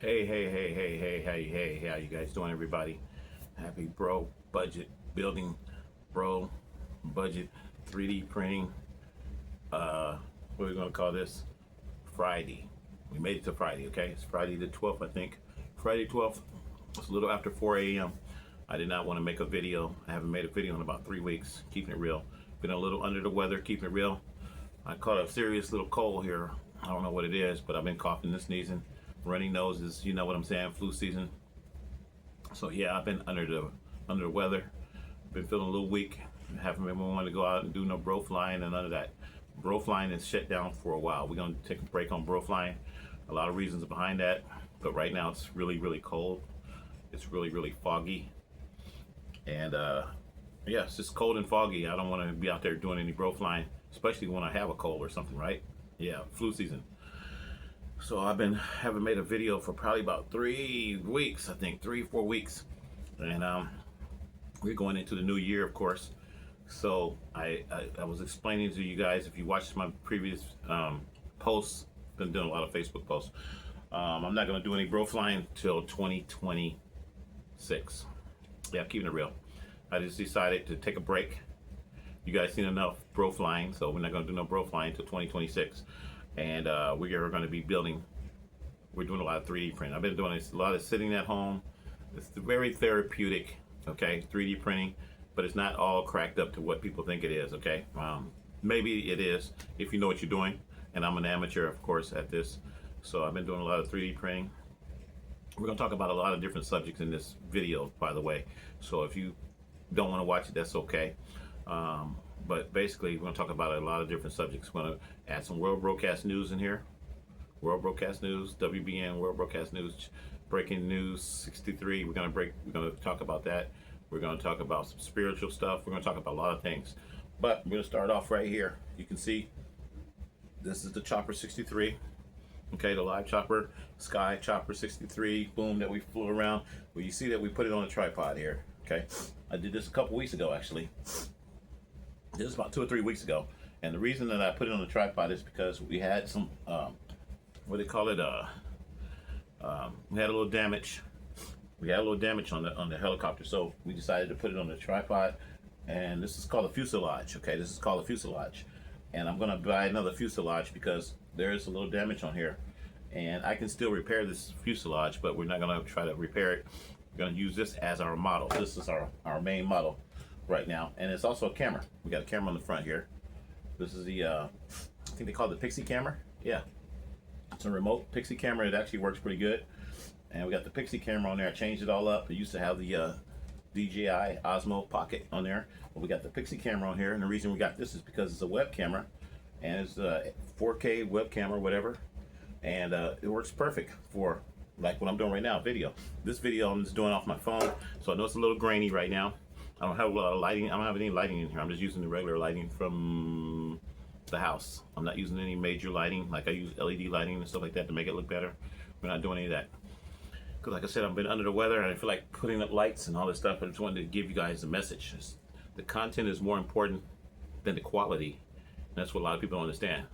Hey, how you guys doing, everybody? Happy bro budget building, bro budget 3D printing. What are we gonna call this? Friday. We made it to Friday, okay? It's Friday the 12th, I think. Friday 12th. It's a little after 4 a.m. I did not want to make a video. I haven't made a video in about 3 weeks, keeping it real. Been a little under the weather, keeping it real. I caught a serious little cold here. I don't know what it is, but I've been coughing and sneezing. Runny noses, you know what I'm saying, flu season. So yeah, I've been under the weather. Been feeling a little weak. Haven't been wanting to go out and do no bro flying and none of that. Bro flying is shut down for a while. We're gonna take a break on bro flying. A lot of reasons behind that, but right now it's really cold. It's really foggy, and yeah, it's just cold and foggy. I don't want to be out there doing any bro flying, especially when I have a cold or something, right? Yeah, flu season. So haven't made a video for probably about 3 weeks, I think 3-4 weeks, and we're going into the new year, of course. So I was explaining to you guys, if you watched my previous posts, been doing a lot of Facebook posts. I'm not going to do any bro flying till 2026. Yeah, keeping it real. I just decided to take a break. You guys seen enough bro flying, so we're not going to do no bro flying until 2026. And we are going to be building. We're doing a lot of 3D printing. I've been doing a lot of sitting at home. It's very therapeutic, okay, 3D printing, but it's not all cracked up to what people think it is, okay? Maybe it is if you know what you're doing, and I'm an amateur, of course, at this. So I've been doing a lot of 3D printing. We're going to talk about a lot of different subjects in this video, by the way. So if you don't want to watch it, that's okay. But basically, we're going to talk about a lot of different subjects. We're going to add some world broadcast news in here. World broadcast news, WBN, world broadcast news, breaking news 63. We're going to talk about that. We're going to talk about some spiritual stuff. We're going to talk about a lot of things. But we're going to start off right here. You can see this is the Chopper 63. Okay, the live chopper, Sky Chopper 63, boom, that we flew around. Well, you see that we put it on a tripod here. Okay, I did this a couple weeks ago, actually. This is about 2 or 3 weeks ago, and the reason that I put it on the tripod is because we had some, what do they call it? We had a little damage. We had a little damage on the helicopter, so we decided to put it on the tripod. And this is called a fuselage. Okay, this is called a fuselage, and I'm gonna buy another fuselage because there is a little damage on here, and I can still repair this fuselage, but we're not gonna try to repair it. We're gonna use this as our model. This is our main model right now, and it's also a camera. We got a camera on the front here. This is the I think they call it the Pixie camera. Yeah, it's a remote Pixie camera. It actually works pretty good, and we got the Pixie camera on there. I changed it all up. It used to have the DJI Osmo Pocket on there, but we got the Pixie camera on here, and the reason we got this is because it's a web camera, and it's a 4K web camera, whatever, and it works perfect for like what I'm doing right now, video. This video I'm just doing off my phone, so I know it's a little grainy right now. I don't have a lot of lighting. I don't have any lighting in here. I'm just using the regular lighting from the house. I'm not using any major lighting. Like I use LED lighting and stuff like that to make it look better. We're not doing any of that. Because like I said, I've been under the weather and I feel like putting up lights and all this stuff. I just wanted to give you guys a message. The content is more important than the quality. And that's what a lot of people don't understand.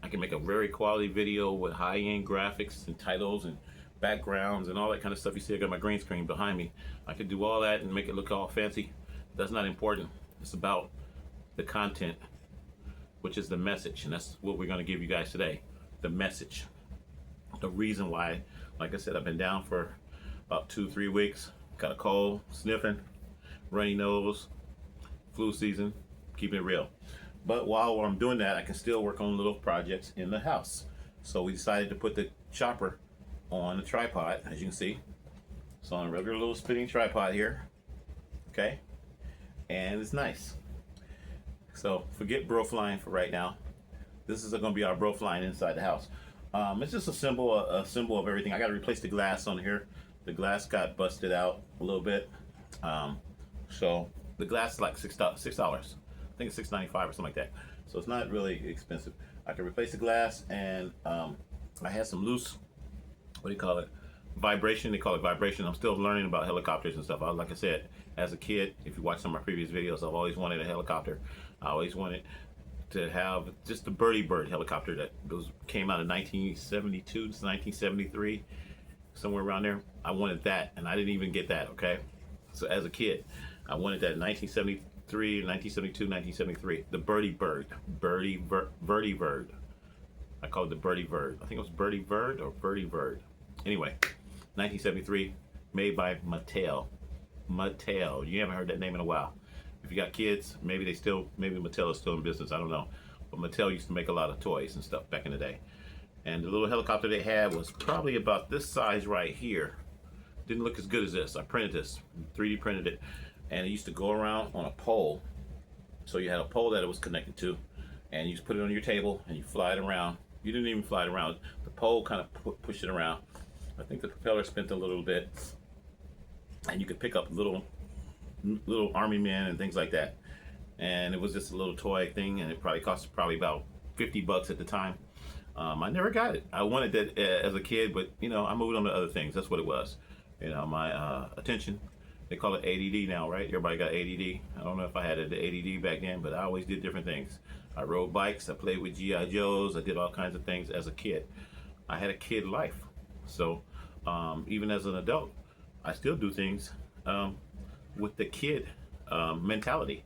I can make a very quality video with high-end graphics and titles and backgrounds and all that kind of stuff. You see I got my green screen behind me. I could do all that and make it look all fancy. That's not important. It's about the content, which is the message, and that's what we're going to give you guys today. The message. The reason why, like I said, I've been down for about 2-3 weeks. Got a cold, sniffing, runny nose, flu season, keeping it real. But while I'm doing that, I can still work on little projects in the house. So we decided to put the chopper on the tripod, as you can see. It's on a regular little spinning tripod here. Okay? And it's nice. So forget bro flying for right now. This is going to be our bro flying inside the house. It's just a symbol of everything. I got to replace the glass on here. The glass got busted out a little bit. So the glass is like $6. I think it's $6.95 or something like that. So it's not really expensive. I can replace the glass, and I had some loose, what do you call it? Vibration. They call it vibration. I'm still learning about helicopters and stuff. Like I said, as a kid, if you watch some of my previous videos, I've always wanted a helicopter. I always wanted to have just the VertiBird helicopter that came out in 1972 to 1973. somewhere around there. I wanted that, and I didn't even get that. Okay, so as a kid, I wanted that in 1973, 1972, 1973. The VertiBird. I call it the VertiBird. I think it was VertiBird or VertiBird. Anyway, 1973, made by Mattel. Mattel. You haven't heard that name in a while. If you got kids, maybe Mattel is still in business. I don't know. But Mattel used to make a lot of toys and stuff back in the day. And the little helicopter they had was probably about this size right here. Didn't look as good as this. I printed this, 3D printed it. And it used to go around on a pole. So you had a pole that it was connected to. And you just put it on your table and you fly it around. You didn't even fly it around. The pole kind of pushed it around. I think the propeller spent a little bit. And you could pick up little army men and things like that. And it was just a little toy thing, and it probably cost about $50 at the time. I never got it. I wanted that as a kid, but you know, I moved on to other things. That's what it was. You know, my attention. They call it ADD now, right? Everybody got ADD. I don't know if I had the ADD back then, but I always did different things. I rode bikes. I played with GI Joes. I did all kinds of things as a kid. I had a kid life. So even as an adult, I still do things with the kid mentality,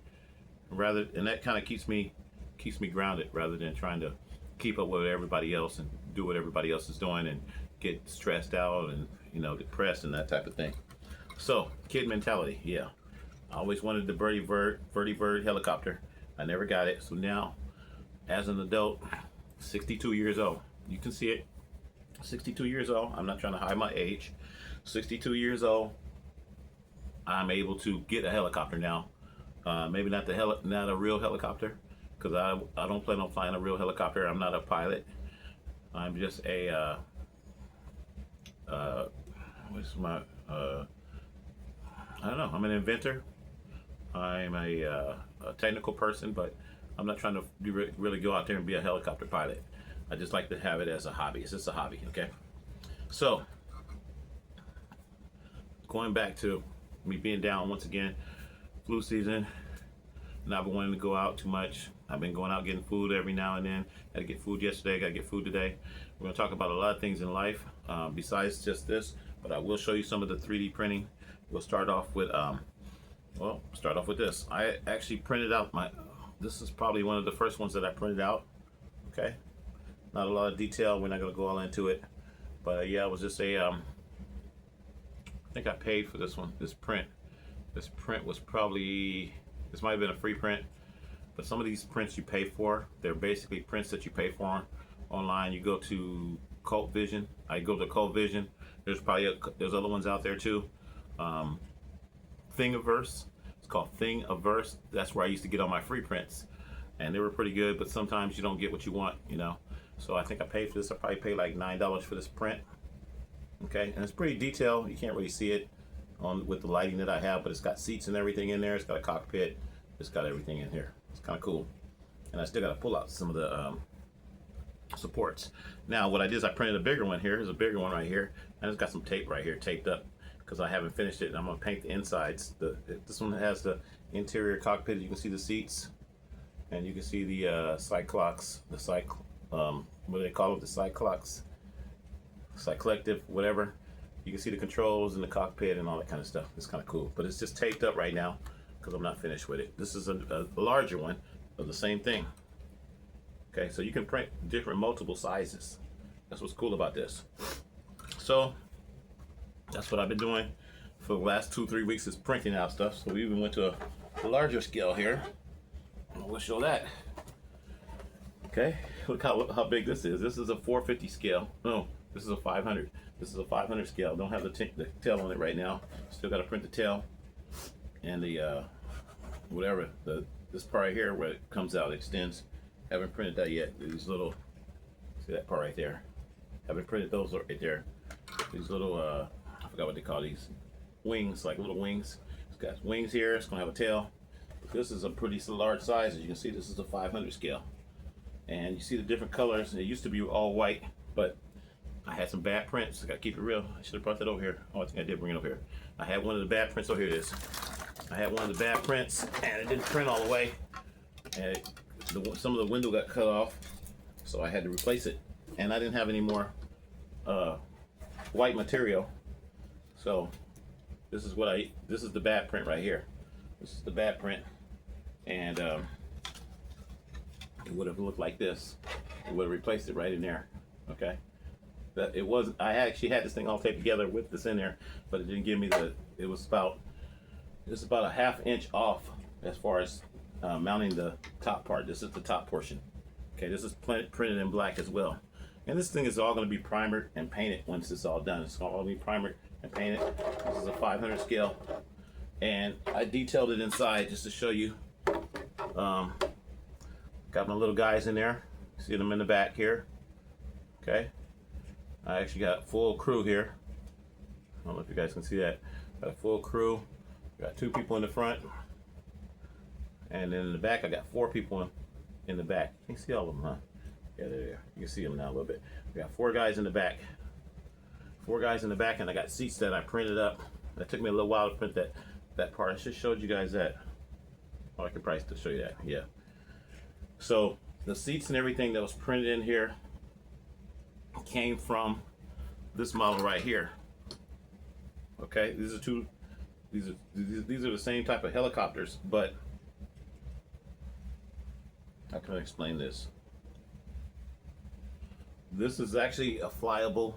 and that kind of keeps me grounded rather than trying to keep up with everybody else and do what everybody else is doing and get stressed out and, you know, depressed and that type of thing. So kid mentality, yeah. I always wanted the VertiBird helicopter. I never got it. So now, as an adult, 62 years old, you can see it. 62 years old. I'm not trying to hide my age. 62 years old. I'm able to get a helicopter now. Maybe not a real helicopter, because I don't plan on flying a real helicopter. I'm not a pilot. I'm just a I don't know. I'm an inventor. I'm a technical person, but I'm not trying to really go out there and be a helicopter pilot. I just like to have it as a hobby. It's just a hobby, okay? So, going back to me being down once again, flu season, not been wanting to go out too much. I've been going out getting food every now and then. Had to get food yesterday, got to get food today. We're going to talk about a lot of things in life besides just this, but I will show you some of the 3D printing. We'll start off with, this. I actually printed out this is probably one of the first ones that I printed out, okay? Not a lot of detail, we're not going to go all into it, but yeah, it was just I think I paid for this one, this print. This print was probably, this might have been a free print, but some of these prints you pay for, they're basically prints that you pay for online. You go to Cult Vision. I go to Cult Vision. There's other ones out there too. Thingiverse. It's called Thingiverse. That's where I used to get all my free prints, and they were pretty good. But sometimes you don't get what you want, you know. So I think I paid for this. I probably paid like $9 for this print. Okay, and it's pretty detailed. You can't really see it with the lighting that I have, but it's got seats and everything in there. It's got a cockpit. It's got everything in here. It's kind of cool. And I still got to pull out some of the supports. Now what I did is I printed a bigger one here. There's a bigger one right here. And it's got some tape right here taped up because I haven't finished it. I'm going to paint the insides. This one has the interior cockpit. You can see the seats, and you can see the cyclops, what do they call it? The cyclops, cyclective, whatever. You can see the controls in the cockpit and all that kind of stuff. It's kind of cool, but it's just taped up right now because I'm not finished with it. This is a larger one of the same thing. Okay, so you can print multiple sizes. That's what's cool about this. So that's what I've been doing for the last 2-3 weeks, is printing out stuff. So we even went to a larger scale here. We'll show that. Okay, look how big this is. This is a 450 scale. No, this is a 500. This is a 500 scale. Don't have the tail on it right now. Still got to print the tail and the this part right here where it comes out, extends. Haven't printed that yet. These little, see that part right there? Haven't printed those right there. These little, I forgot what they call these. Wings, like little wings. It's got wings here. It's gonna have a tail. This is a pretty large size. As you can see, this is a 500 scale. And you see the different colors. It used to be all white, but I had some bad prints. I gotta keep it real. I should have brought that over here. Oh, I think I did bring it over here. I had one of the bad prints. Oh, here it is. I had one of the bad prints, and it didn't print all the way. And some of the window got cut off, so I had to replace it. And I didn't have any more white material. So this is this is the bad print right here. This is the bad print, and it would have looked like this. It would have replaced it right in there. Okay, that it wasn't. I actually had this thing all taped together with this in there, but it didn't give me the. It was about a ½ inch off as far as mounting the top part. This is the top portion. Okay, this is printed in black as well. And this thing is all going to be primered and painted once it's all done. It's all going to be primered and painted. This is a 500 scale. And I detailed it inside just to show you. Got my little guys in there. See them in the back here. Okay. I actually got a full crew here. I don't know if you guys can see that. Got a full crew. Got 2 people in the front. And then in the back, I got 4 people in the back. You can see all of them, huh? Yeah, they're there. You can see them now a little bit. We got 4 guys in the back. 4 guys in the back, and I got seats that I printed up. That took me a little while to print that part. I just showed you guys that. Oh, I could probably still show you that. Yeah. So the seats and everything that was printed in here came from this model right here. Okay, these are the same type of helicopters, but how can I explain this? This is actually a flyable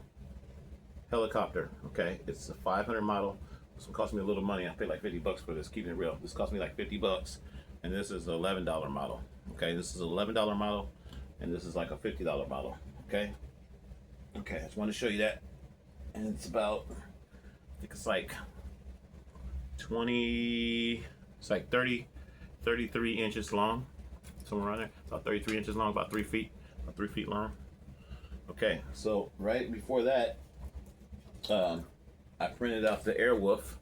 helicopter. Okay, it's a 500 model. This one cost me a little money. I paid like 50 bucks for this, keeping it real. This cost me like 50 bucks, and this is an $11 model. Okay, this is an $11 model, and this is like a $50 model. Okay, I just wanted to show you that. And it's about, I think it's like 33 inches long, somewhere around there. It's about 33 inches long, about 3 feet long. Okay, so right before that, I printed out the Airwolf,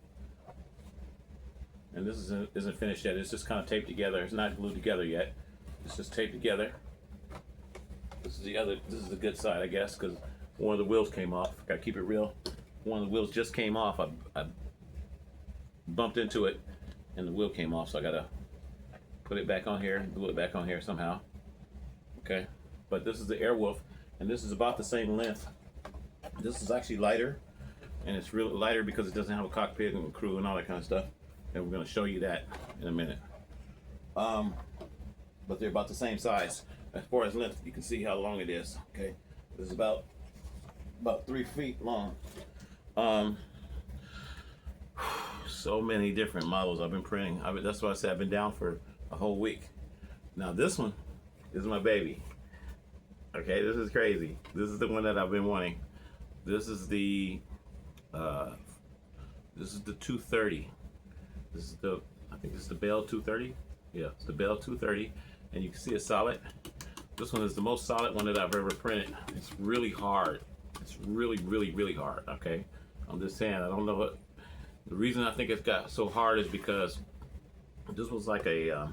and this isn't finished yet. It's just kind of taped together. It's not glued together yet. It's just taped together. This is the good side, I guess, because one of the wheels came off. Gotta keep it real. One of the wheels just came off. I bumped into it, and the wheel came off. So I gotta put it back on here, glue it back on here somehow. Okay, but this is the Airwolf, and this is about the same length. This is actually lighter, and it's really lighter because it doesn't have a cockpit and a crew and all that kind of stuff. And we're gonna show you that in a minute. But they're about the same size. As far as length, you can see how long it is. Okay, this is about 3 feet long. So many different models I've been printing. That's why I said I've been down for a whole week. Now this one is my baby. Okay, this is crazy. This is the one that I've been wanting. This is the 230. This is I think this is the Bell 230. Yeah, it's the Bell 230, and you can see it's solid. This one is the most solid one that I've ever printed. It's really hard. It's really, really, really hard. Okay, I'm just saying. I don't know what the reason I think it's got so hard is because this was like I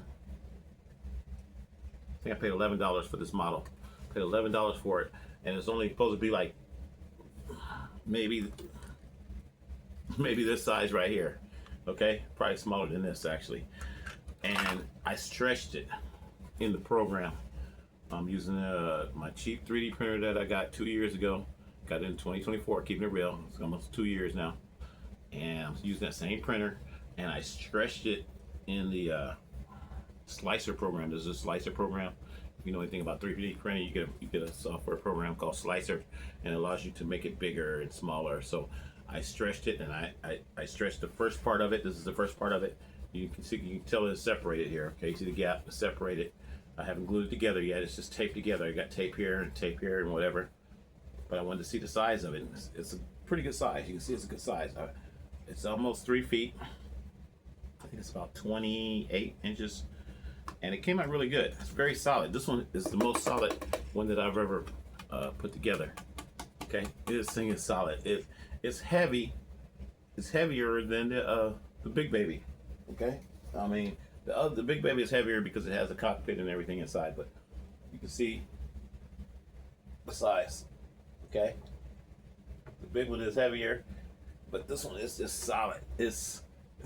think I paid $11 for this model. Paid $11 for it, and it's only supposed to be like maybe this size right here. Okay, probably smaller than this actually. And I stretched it in the program. I'm using my cheap 3D printer that I got 2 years ago. Got it in 2024, keeping it real. It's almost 2 years now. And I'm using that same printer, and I stretched it in the slicer program. There's a slicer program. If you know anything about 3D printing, you get a software program called Slicer, and it allows you to make it bigger and smaller. So I stretched it, and I stretched the first part of it. This is the first part of it. You can tell it's separated here. Okay, you see the gap? It's separated. I haven't glued it together yet. It's just taped together. I got tape here and whatever. But I wanted to see the size of it. It's a pretty good size. You can see it's a good size. It's almost 3 feet. I think it's about 28 inches. And it came out really good. It's very solid. This one is the most solid one that I've ever put together. Okay, this thing is solid. It's heavy. It's heavier than the Big Baby. Okay, I mean the Big Baby is heavier because it has a cockpit and everything inside. But you can see the size. Okay, the big one is heavier, but this one is just solid. It's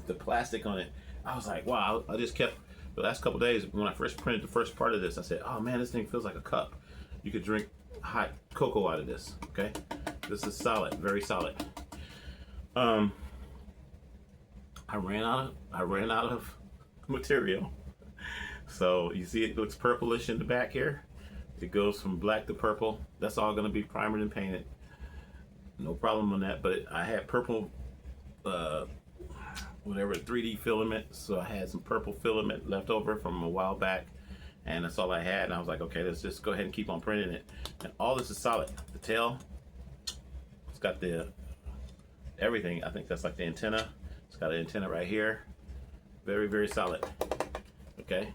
the plastic on it. I was like, wow. I just kept the last couple days when I first printed the first part of this. I said, oh man, this thing feels like a cup. You could drink hot cocoa out of this. Okay, This is solid, very solid. I ran out of material. So you see it looks purplish in the back here. It goes from black to purple. That's all going to be primered and painted. No problem on that. But I had purple, whatever, 3D filament. So I had some purple filament left over from a while back. And that's all I had. And I was like, okay, let's just go ahead and keep on printing it. And all this is solid. The tail, it's got the everything. I think that's like the antenna. It's got an antenna right here. Very, very solid. Okay.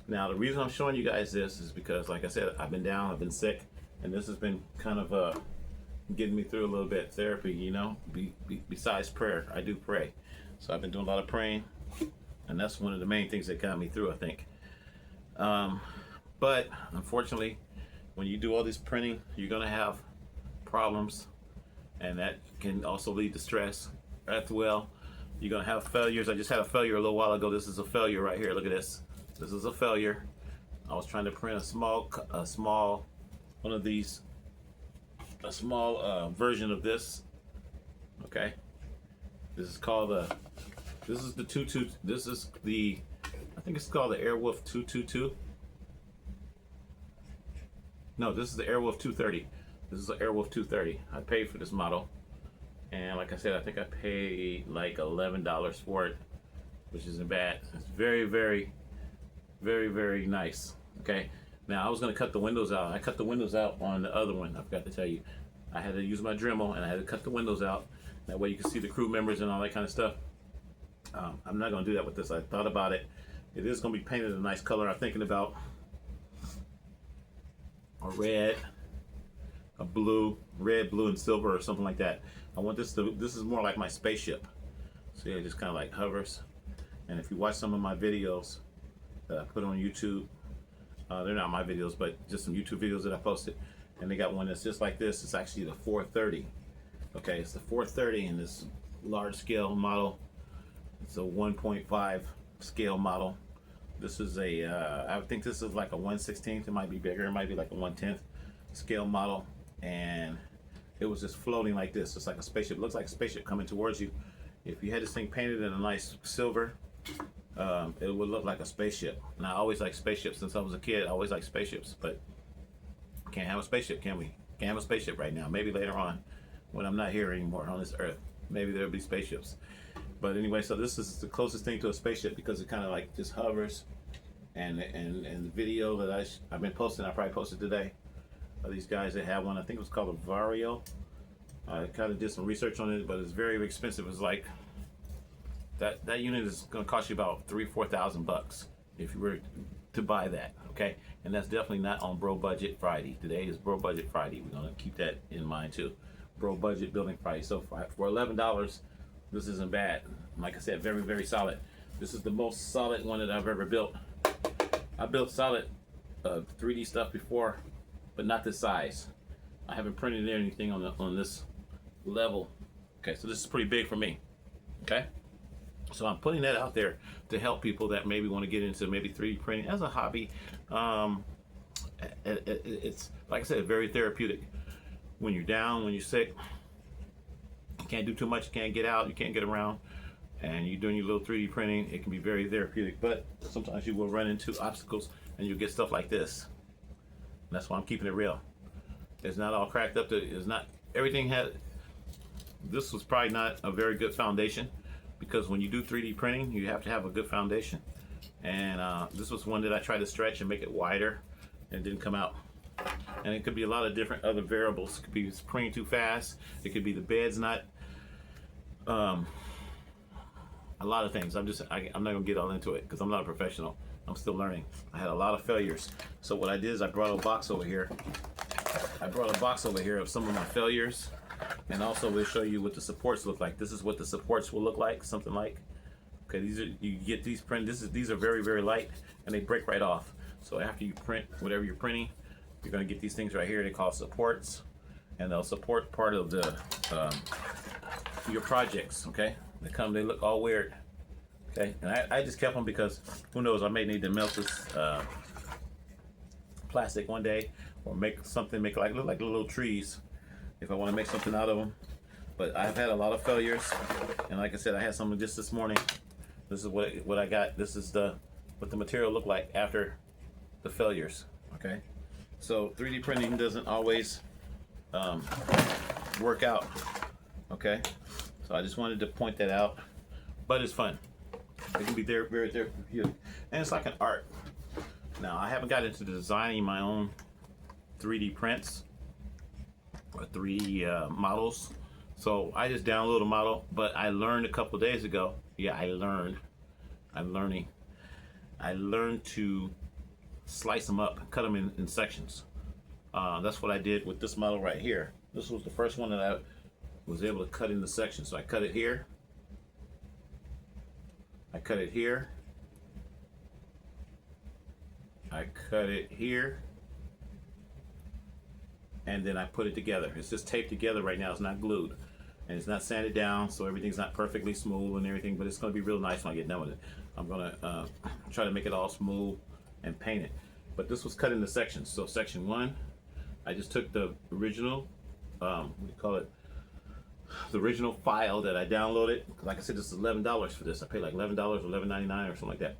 Now the reason I'm showing you guys this is because, like I said, I've been down, I've been sick, and this has been kind of getting me through a little bit. Therapy, you know, besides prayer, I do pray. So I've been doing a lot of praying, and that's one of the main things that got me through, I think. But unfortunately, when you do all this printing, you're gonna have problems, and that can also lead to stress as well. You're gonna have failures. I just had a failure a little while ago. This is a failure right here. Look at this. This is a failure. I was trying to print a small one of these, a small version of this. Okay. This is called this is the I think it's called the Airwolf 222. No, this is the Airwolf 230. This is the Airwolf 230. I paid for this model. And like I said, I think I paid like $11 for it, which isn't bad. It's very, very, very, very nice. Okay. Now I was gonna cut the windows out. I cut the windows out on the other one. I forgot to tell you. I had to use my Dremel and I had to cut the windows out. That way you can see the crew members and all that kind of stuff. I'm not gonna do that with this. I thought about it. It is gonna be painted a nice color. I'm thinking about a red, a blue, red, blue, and silver, or something like that. I want this to, this is more like my spaceship. See, it just kind of like hovers. And if you watch some of my videos that I put on YouTube, they're not my videos, but just some YouTube videos that I posted, and they got one that's just like this. It's actually the 430. Okay, it's the 430 in this large scale model. It's a 1.5 scale model. This is a, I think this is like a 1/16. It might be bigger. It might be like a 1/10 scale model. And it was just floating like this. It's like a spaceship. It looks like a spaceship coming towards you. If you had this thing painted in a nice silver, it would look like a spaceship. And I always liked spaceships since I was a kid. I always liked spaceships, but can't have a spaceship, can we? Can't have a spaceship right now. Maybe later on, when I'm not here anymore on this earth, maybe there'll be spaceships. But anyway, so this is the closest thing to a spaceship because it kind of like just hovers. And the video that I've been posting, I probably posted today. These guys that have one, I think it was called a Vario. I kind of did some research on it, but it's very expensive. It's like that unit is going to cost you about $3,000-4,000 if you were to buy that. Okay, and that's definitely not on Bro Budget Friday. Today is Bro Budget Friday. We're going to keep that in mind too. Bro Budget Building Friday. So for $11, this isn't bad. Like I said, very, very solid. This is the most solid one that I've ever built. I built solid 3D stuff before, but not this size. I haven't printed anything on this level. Okay, so this is pretty big for me. Okay, so I'm putting that out there to help people that maybe want to get into maybe 3D printing as a hobby. It's like I said, very therapeutic. When you're down, when you're sick, you can't do too much. You can't get out. You can't get around. And you're doing your little 3D printing, it can be very therapeutic, but sometimes you will run into obstacles and you'll get stuff like this. And that's why I'm keeping it real. It's not all cracked up. It's not, everything had, this was probably not a very good foundation because when you do 3D printing, you have to have a good foundation. And this was one that I tried to stretch and make it wider and it didn't come out. And it could be a lot of different other variables. It could be printing too fast. It could be the bed's not, a lot of things. I'm not gonna get all into it because I'm not a professional. I'm still learning. I had a lot of failures. So what I did is I brought a box over here. I brought a box over here of some of my failures, and also we'll show you what the supports look like. This is what the supports will look like, something like. Okay, these are, you get these printed. These are very, very light, and they break right off. So after you print whatever you're printing, you're gonna get these things right here. They call supports, and they'll support part of the your projects. Okay. They look all weird. Okay, and I just kept them because who knows, I may need to melt this plastic one day or make something, look like little trees if I want to make something out of them. But I've had a lot of failures, and like I said, I had some of this morning. This is what I got. This is what the material looked like after the failures. Okay, so 3D printing doesn't always work out. Okay, so I just wanted to point that out. But it's fun. It can be very therapeutic, and it's like an art. Now I haven't got into designing my own 3D prints or 3D models. So I just download a model, but I learned a couple of days ago. Yeah, I'm learning. I learned to slice them up, cut them in sections. That's what I did with this model right here. This was the first one that I was able to cut into sections. So I cut it here. I cut it here. I cut it here. And then I put it together. It's just taped together right now. It's not glued. And it's not sanded down, so everything's not perfectly smooth and everything, but it's going to be real nice when I get done with it. I'm going to try to make it all smooth and paint it. But this was cut into sections. So section 1, I just took the original, what do you call it? The original file that I downloaded. Like I said, this is $11 for this. I paid like $11 or $11.99 or something like that.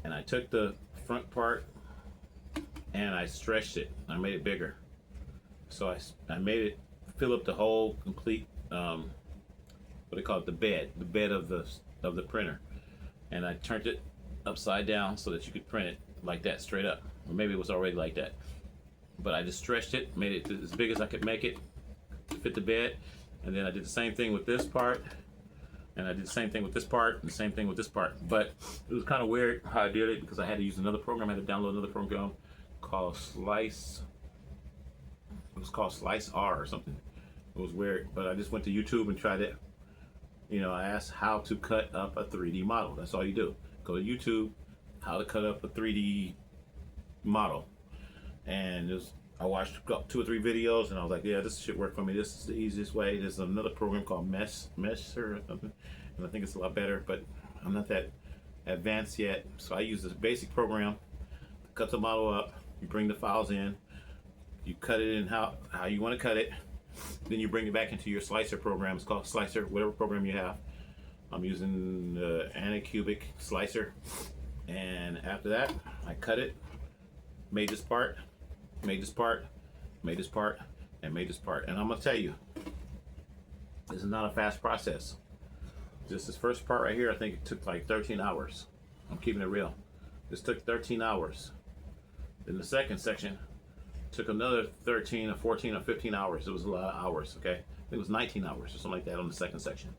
And I took the front part and I stretched it. I made it bigger. So I made it fill up the whole complete what do you call it, the bed of the printer, and I turned it upside down so that you could print it like that straight up, or maybe it was already like that, but I just stretched it, made it as big as I could make it to fit the bed. And then I did the same thing with this part, and I did the same thing with this part, and the same thing with this part. But it was kind of weird how I did it because I had to use another program. I had to download another program called Slice. It was called Slice R or something. It was weird, but I just went to YouTube and tried it. You know, I asked how to cut up a 3D model. That's all you do. Go to YouTube, how to cut up a 3D model. And I watched 2 or 3 videos, and I was like, yeah, this should work for me. This is the easiest way. There's another program called Mesh or something, and I think it's a lot better, but I'm not that advanced yet. So I use this basic program to cut the model up. You bring the files in, you cut it in how you want to cut it. Then you bring it back into your slicer program. It's called Slicer, whatever program you have. I'm using the Anycubic slicer. And after that, I cut it, made this part, made this part, made this part, and made this part. And I'm gonna tell you, this is not a fast process. Just this first part right here, I think it took like 13 hours. I'm keeping it real. This took 13 hours. Then the second section took another 13 or 14 or 15 hours. It was a lot of hours, okay? I think it was 19 hours or something like that on the second section.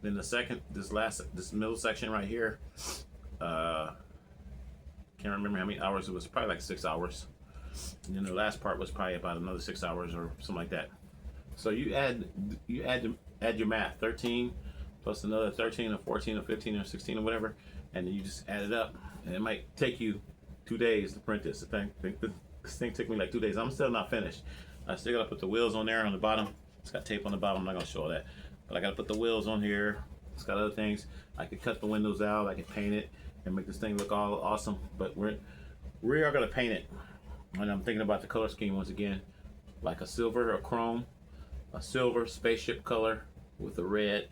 Then this middle section right here, can't remember how many hours it was, probably like 6 hours. And then the last part was probably about another 6 hours or something like that. So you add your math, 13 plus another 13 or 14 or 15 or 16 or whatever, and then you just add it up. And it might take you 2 days to print this. This thing took me like 2 days. I'm still not finished. I still gotta put the wheels on there on the bottom. It's got tape on the bottom. I'm not gonna show that, but I gotta put the wheels on here. It's got other things. I could cut the windows out. I could paint it and make this thing look all awesome. But we are gonna paint it, and I'm thinking about the color scheme once again, like a silver or chrome, a silver spaceship color with a red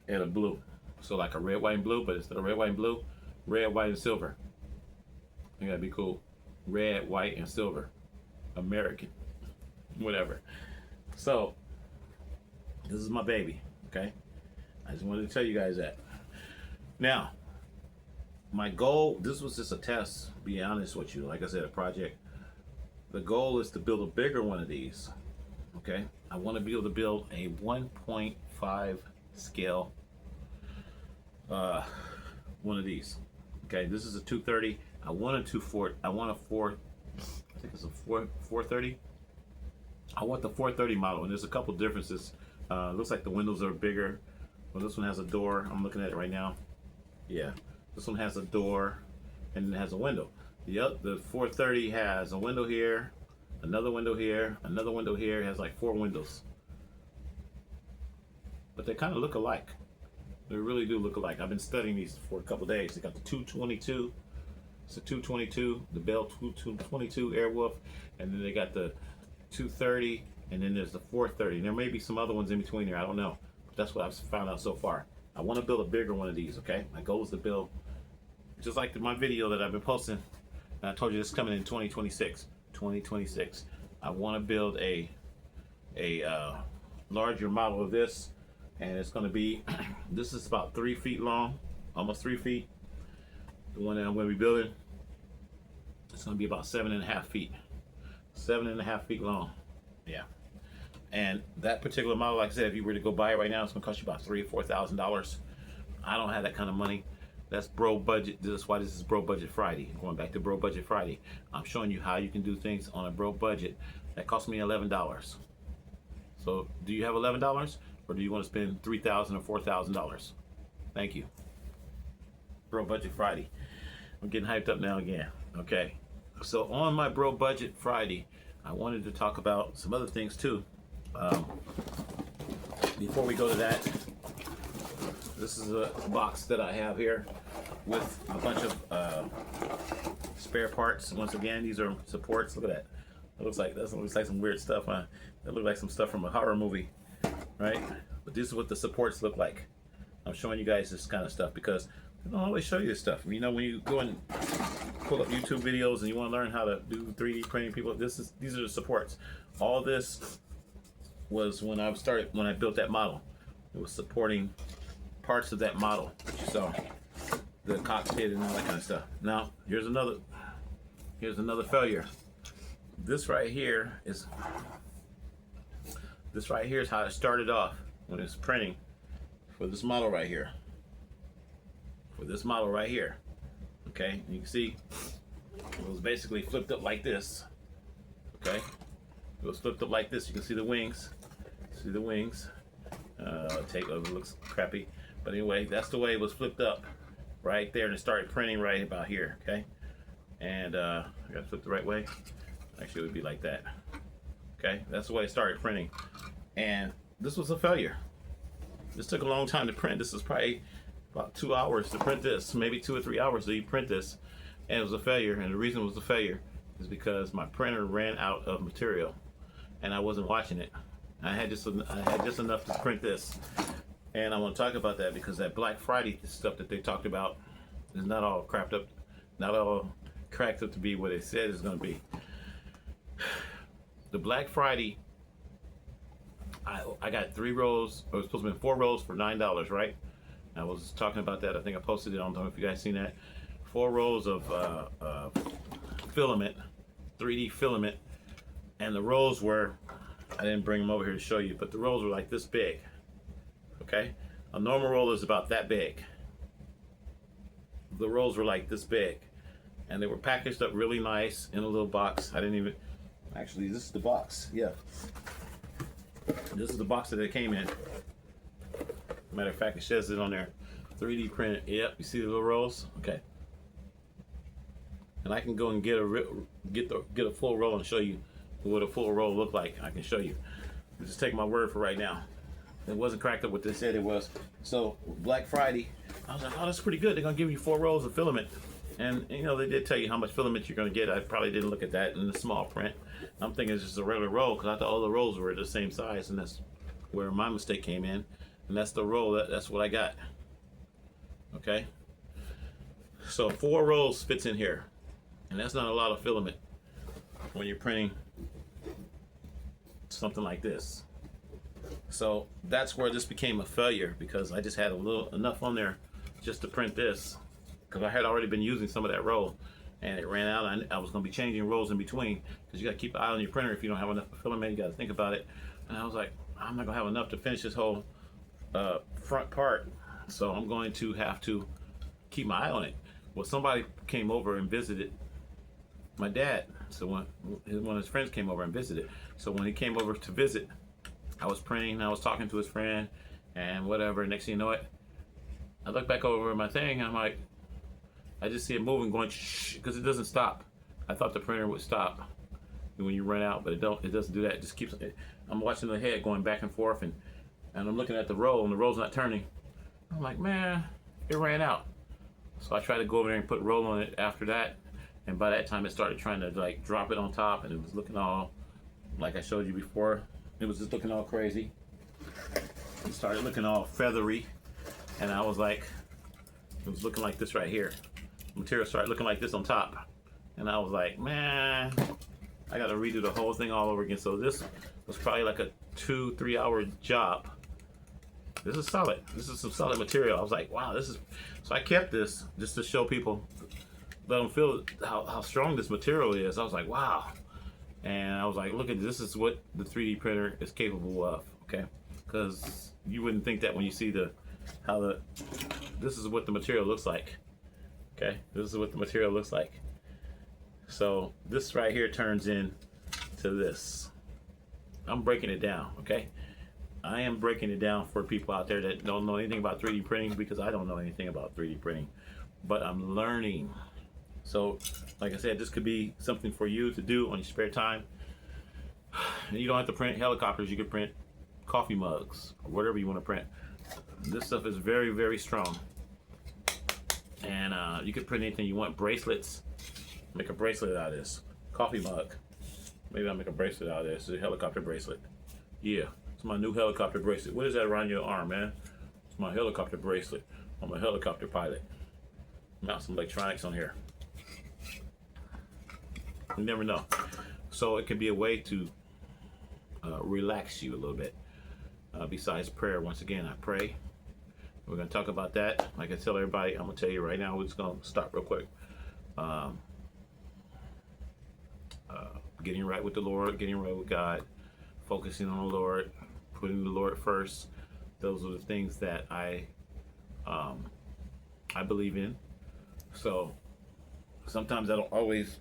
and a blue. So like a red, white, and blue, but instead of red, white, and blue, red, white, and silver. I think that'd be cool. Red, white, and silver. American. Whatever. So, this is my baby, okay? I just wanted to tell you guys that. Now, my goal, this was just a test, to be honest with you. Like I said, a project. The goal is to build a bigger one of these, okay? I want to be able to build a 1.5 scale one of these. Okay, this is a 230. I want a 240. I want a 4. I think it's a 430. I want the 430 model, and there's a couple differences. Looks like the windows are bigger. Well, this one has a door. I'm looking at it right now. Yeah, this one has a door, and it has a window. The 430 has a window here, another window here, another window here. It has like 4 windows, but they kind of look alike. They really do look alike. I've been studying these for a couple days. They got the 222. It's a 222, the Bell 222 Airwolf, and then they got the 230 and then there's the 430. And there may be some other ones in between there. I don't know. But that's what I've found out so far. I want to build a bigger one of these. Okay, my goal is to build, just like my video that I've been posting. And I told you this is coming in 2026. 2026. I want to build a larger model of this, and it's going to be this is about 3 feet long, almost 3 feet. The one that I'm going to be building, it's going to be about 7.5 feet, 7.5 feet long. Yeah. And that particular model, like I said, if you were to go buy it right now, it's going to cost you about $3,000 or $4,000. I don't have that kind of money. That's bro budget. This is why this is Bro Budget Friday. Going back to Bro Budget Friday, I'm showing you how you can do things on a bro budget that cost me $11. So do you have $11, or do you want to spend $3,000 or $4,000? Thank you. Bro Budget Friday. I'm getting hyped up now again. Okay. So on my Bro Budget Friday, I wanted to talk about some other things too. Before we go to that, this is a box that I have here with a bunch of spare parts. Once again, these are supports. Look at that. It looks like some weird stuff. Huh? That looks like some stuff from a horror movie, right? But this is what the supports look like. I'm showing you guys this kind of stuff because I don't always show you this stuff. You know, when you go and pull up YouTube videos and you want to learn how to do 3D printing, these are the supports. All this was when I built that model. It was supporting parts of that model that you saw, the cockpit and all that kind of stuff. Now here's another failure. This right here is how it started off when it's printing for this model right here. Okay, and you can see it was basically flipped up like this. Okay, it was flipped up like this. You can see the wings. It looks crappy, but anyway, that's the way it was flipped up right there, and it started printing right about here. Okay, and I got to flip the right way. Actually, it would be like that. Okay, that's the way it started printing, and this was a failure. This took a long time to print. This was probably about 2 hours to print this, maybe 2 or 3 hours to print this, and it was a failure. And the reason it was a failure is because my printer ran out of material, and I wasn't watching it. I had just enough to print this, and I want to talk about that because that Black Friday stuff that they talked about is not all cracked up to be what they said it's going to be. The Black Friday, I got 3 rolls. It was supposed to be 4 rolls for $9, right? I was talking about that. I think I posted it. I don't know if you guys seen that. 4 rolls of filament, 3D filament, and the rolls were, I didn't bring them over here to show you, but the rolls were like this big. Okay, a normal roll is about that big. The rolls were like this big, and they were packaged up really nice in a little box. Actually, this is the box. Yeah, this is the box that it came in. Matter of fact, it says it on there. 3D printed. Yep, you see the little rolls? Okay. And I can go and get a full roll and show you what a full roll looked like. I can show you. Just take my word for right now. It wasn't cracked up what they said it was. So Black Friday, I was like, oh, that's pretty good. They're gonna give you 4 rolls of filament. And you know, they did tell you how much filament you're gonna get. I probably didn't look at that in the small print. I'm thinking it's just a regular roll because I thought all the rolls were the same size, and that's where my mistake came in. And that's the roll. That's what I got. Okay. So 4 rolls fits in here, and that's not a lot of filament when you're printing something like this. So that's where this became a failure because I just had enough on there just to print this because I had already been using some of that roll, and it ran out. I was going to be changing rolls in between because you got to keep an eye on your printer. If you don't have enough filament, you got to think about it. And I was like, I'm not going to have enough to finish this whole front part, so I'm going to have to keep my eye on it. Well, somebody came over and visited my dad. So one of his friends came over and visited. So when he came over to visit, I was printing, I was talking to his friend and whatever. Next thing you know it, I look back over my thing and I'm like, I just see it moving, going shh, because it doesn't stop. I thought the printer would stop when you run out, but it doesn't do that. It just keeps, I'm watching the head going back and forth, and I'm looking at the roll and the roll's not turning. I'm like, man, it ran out. So I tried to go over there and put roll on it after that, and by that time it started trying to like drop it on top, and it was looking all like I showed you before. it was just looking all crazy. It started looking all feathery, and I was like, it was looking like this right here. The material started looking like this on top, and I was like, man, I got to redo the whole thing all over again. So this was probably like a 2-3 hour job. This is solid. This is some solid material. I was like, wow, this is. So I kept this just to show people, let them feel how strong this material is. I was like, wow. And I was like, look at this is what the 3D printer is capable of, okay? Because you wouldn't think that when you see this is what the material looks like, okay? This is what the material looks like. So this right here turns into this. I'm breaking it down, okay? I am breaking it down for people out there that don't know anything about 3D printing, because I don't know anything about 3D printing, but I'm learning. So, like I said, this could be something for you to do on your spare time. You don't have to print helicopters. You can print coffee mugs or whatever you want to print. This stuff is very, very strong. And you can print anything you want. Bracelets. Make a bracelet out of this. Coffee mug. Maybe I'll make a bracelet out of this. It's a helicopter bracelet. Yeah, it's my new helicopter bracelet. What is that around your arm, man? It's my helicopter bracelet. I'm a helicopter pilot. Mount some electronics on here. You never know. So it can be a way to relax you a little bit. Besides prayer, once again, I pray. We're going to talk about that. Like I tell everybody, I'm going to tell you right now, we're just going to stop real quick. Getting right with the Lord, getting right with God, focusing on the Lord, putting the Lord first. Those are the things that I believe in. So sometimes I don't always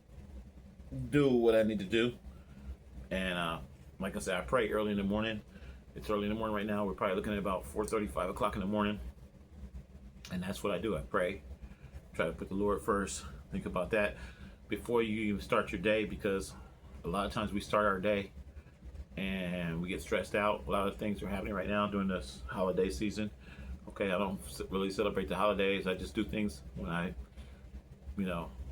do what I need to do, and like I said, I pray early in the morning. It's early in the morning right now. We're probably looking at about 4:30, 5 o'clock in the morning, and that's what I do. I pray, try to put the Lord first. Think about that before you even start your day, because a lot of times we start our day and we get stressed out. A lot of things are happening right now during this holiday season. Okay, I don't really celebrate the holidays. I just do things when I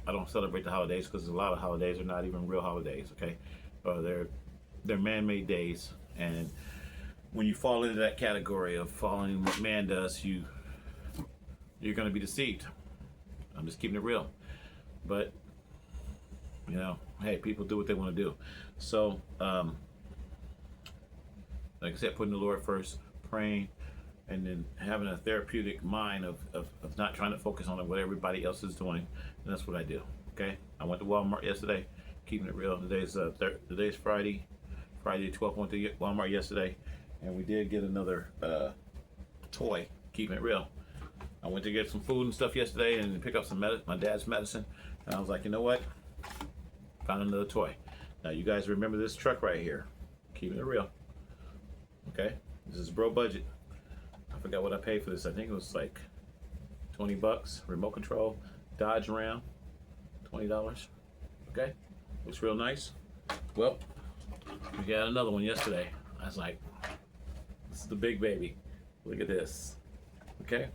don't celebrate the holidays, because a lot of holidays are not even real holidays, okay? They're man-made days, and when you fall into that category of following what man does, you're going to be deceived. I'm just keeping it real. But, hey, people do what they want to do. So, like I said, putting the Lord first, praying, and then having a therapeutic mind of not trying to focus on what everybody else is doing. And that's what I do, okay? I went to Walmart yesterday, keeping it real. Today's Friday the 12th. Went to Walmart yesterday, and we did get another toy, keeping it real. I went to get some food and stuff yesterday and pick up some my dad's medicine, and I was like, you know what? Found another toy. Now you guys remember this truck right here, keeping it real, okay? This is bro budget. I forgot what I paid for this. I think it was like $20. Remote control, Dodge Ram, $20. Okay, looks real nice. Well, we got another one yesterday. I was like, this is the big baby. Look at this. Okay,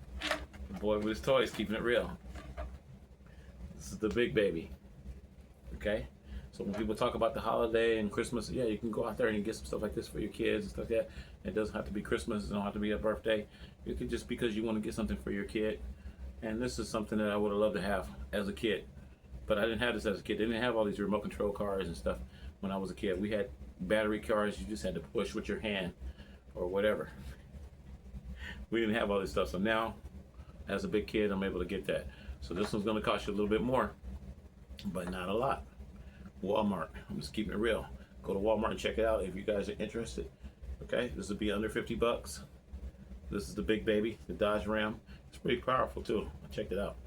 the boy with his toys, keeping it real. This is the big baby. Okay, so when people talk about the holiday and Christmas, yeah, you can go out there and get some stuff like this for your kids and stuff like that. It doesn't have to be Christmas. It don't have to be a birthday. It could just because you want to get something for your kid. And this is something that I would have loved to have as a kid. But I didn't have this as a kid. They didn't have all these remote control cars and stuff when I was a kid. We had battery cars you just had to push with your hand or whatever. We didn't have all this stuff. So now, as a big kid, I'm able to get that. So this one's going to cost you a little bit more, but not a lot. Walmart. I'm just keeping it real. Go to Walmart and check it out if you guys are interested. Okay, this will be under $50. This is the big baby, the Dodge Ram. It's pretty powerful too. I checked it out.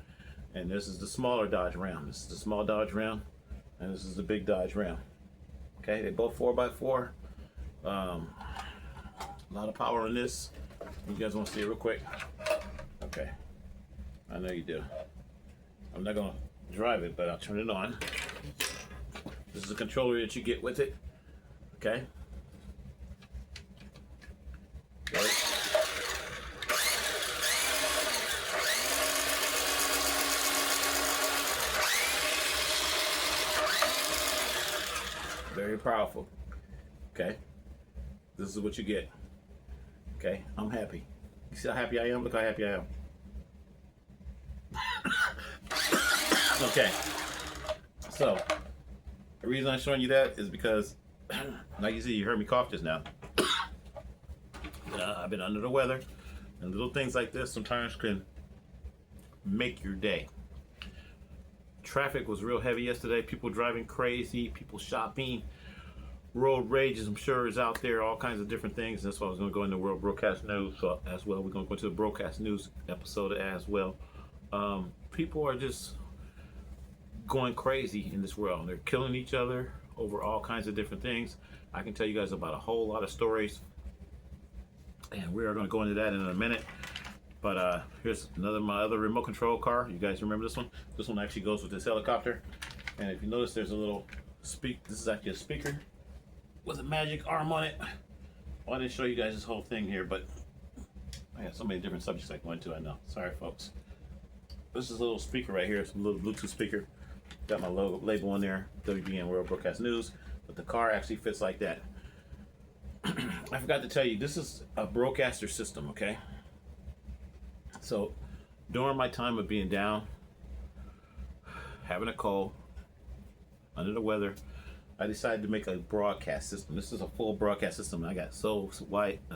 And this is the smaller Dodge Ram. This is the small Dodge Ram, and this is the big Dodge Ram. Okay, they both 4x4. A lot of power in this. You guys want to see it real quick? Okay, I know you do. I'm not gonna drive it, but I'll turn it on. This is a controller that you get with it. Okay. Very powerful. Okay. This this is what you get. Okay, I'm happy. You see how happy I am? Look how happy I am. Okay, so the reason I'm showing you that is because, like you see, you heard me cough just now. I've been under the weather, and little things like this sometimes can make your day. Traffic was real heavy yesterday. People driving crazy, people shopping, road rages, I'm sure, is out there, all kinds of different things. That's why I was going to go into World Broadcast News as well. We're going to go into the Broadcast News episode as well. People are just going crazy in this world. They're killing each other over all kinds of different things. I can tell you guys about a whole lot of stories, and we are going to go into that in a minute. But here's my other remote control car. You guys remember this one? This one actually goes with this helicopter. And if you notice, there's a little this is actually a speaker with a magic arm on it. Well, I didn't show you guys this whole thing here, but I got so many different subjects I can go into. I know. Sorry, folks. This is a little speaker right here. It's a little Bluetooth speaker. Got my logo label on there, WBN World Broadcast News. But the car actually fits like that. I forgot to tell you, this is a broadcaster system, okay? So during my time of being down, having a cold, under the weather, I decided to make a broadcast system. This is a full broadcast system. I got so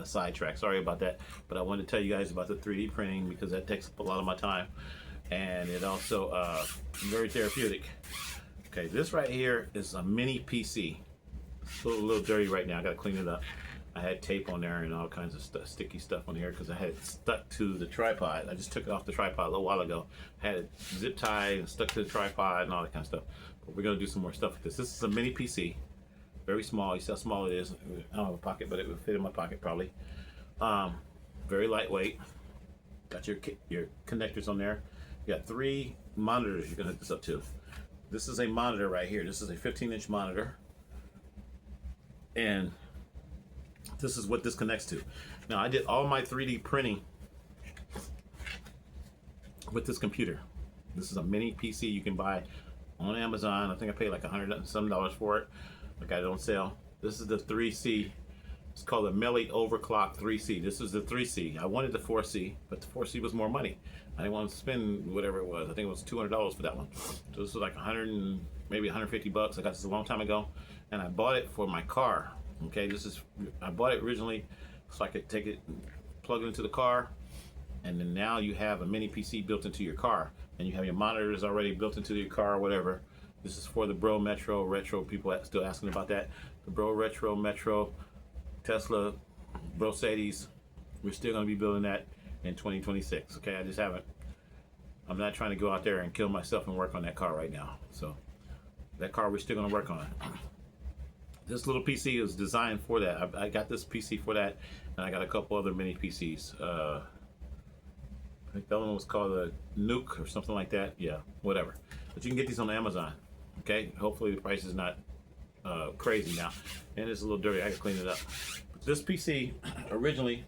sidetracked. Sorry about that. But I wanted to tell you guys about the 3D printing because that takes up a lot of my time. And it also very therapeutic. Okay, this right here is a mini PC. It's a little dirty right now. I got to clean it up. I had tape on there and all kinds of sticky stuff on here because I had it stuck to the tripod. I just took it off the tripod a little while ago. Had it zip tied and stuck to the tripod and all that kind of stuff. But we're going to do some more stuff with this. This is a mini PC. Very small. You see how small it is. I don't have a pocket, but it would fit in my pocket probably. Very lightweight. Got your connectors on there. You got 3 monitors you can hook this up to. This is a monitor right here. This is a 15-inch monitor. And this is what this connects to. Now, I did all my 3D printing with this computer. This is a mini PC you can buy on Amazon. I think I paid like $100 and some for it. I got it on sale. This is the 3C. It's called the Melee Overclock 3C. This is the 3C. I wanted the 4C, but the 4C was more money. I didn't want to spend whatever it was. I think it was $200 for that one. So this was like maybe 150 bucks. I got this a long time ago, and I bought it for my car. Okay, I bought it originally so I could take it, plug it into the car, and then now you have a mini PC built into your car, and you have your monitors already built into your car or whatever. This is for the Bro Metro Retro. People are still asking about that. The Bro Retro Metro, Tesla, Brocades. We're still going to be building that in 2026. Okay, I'm not trying to go out there and kill myself and work on that car right now. So that car we're still going to work on. This little PC is designed for that. I got this PC for that, and I got a couple other mini PCs. I think the other one was called a Nuke or something like that. Yeah, whatever. But you can get these on Amazon. Okay, hopefully the price is not crazy now. And it's a little dirty. I can clean it up. But this PC originally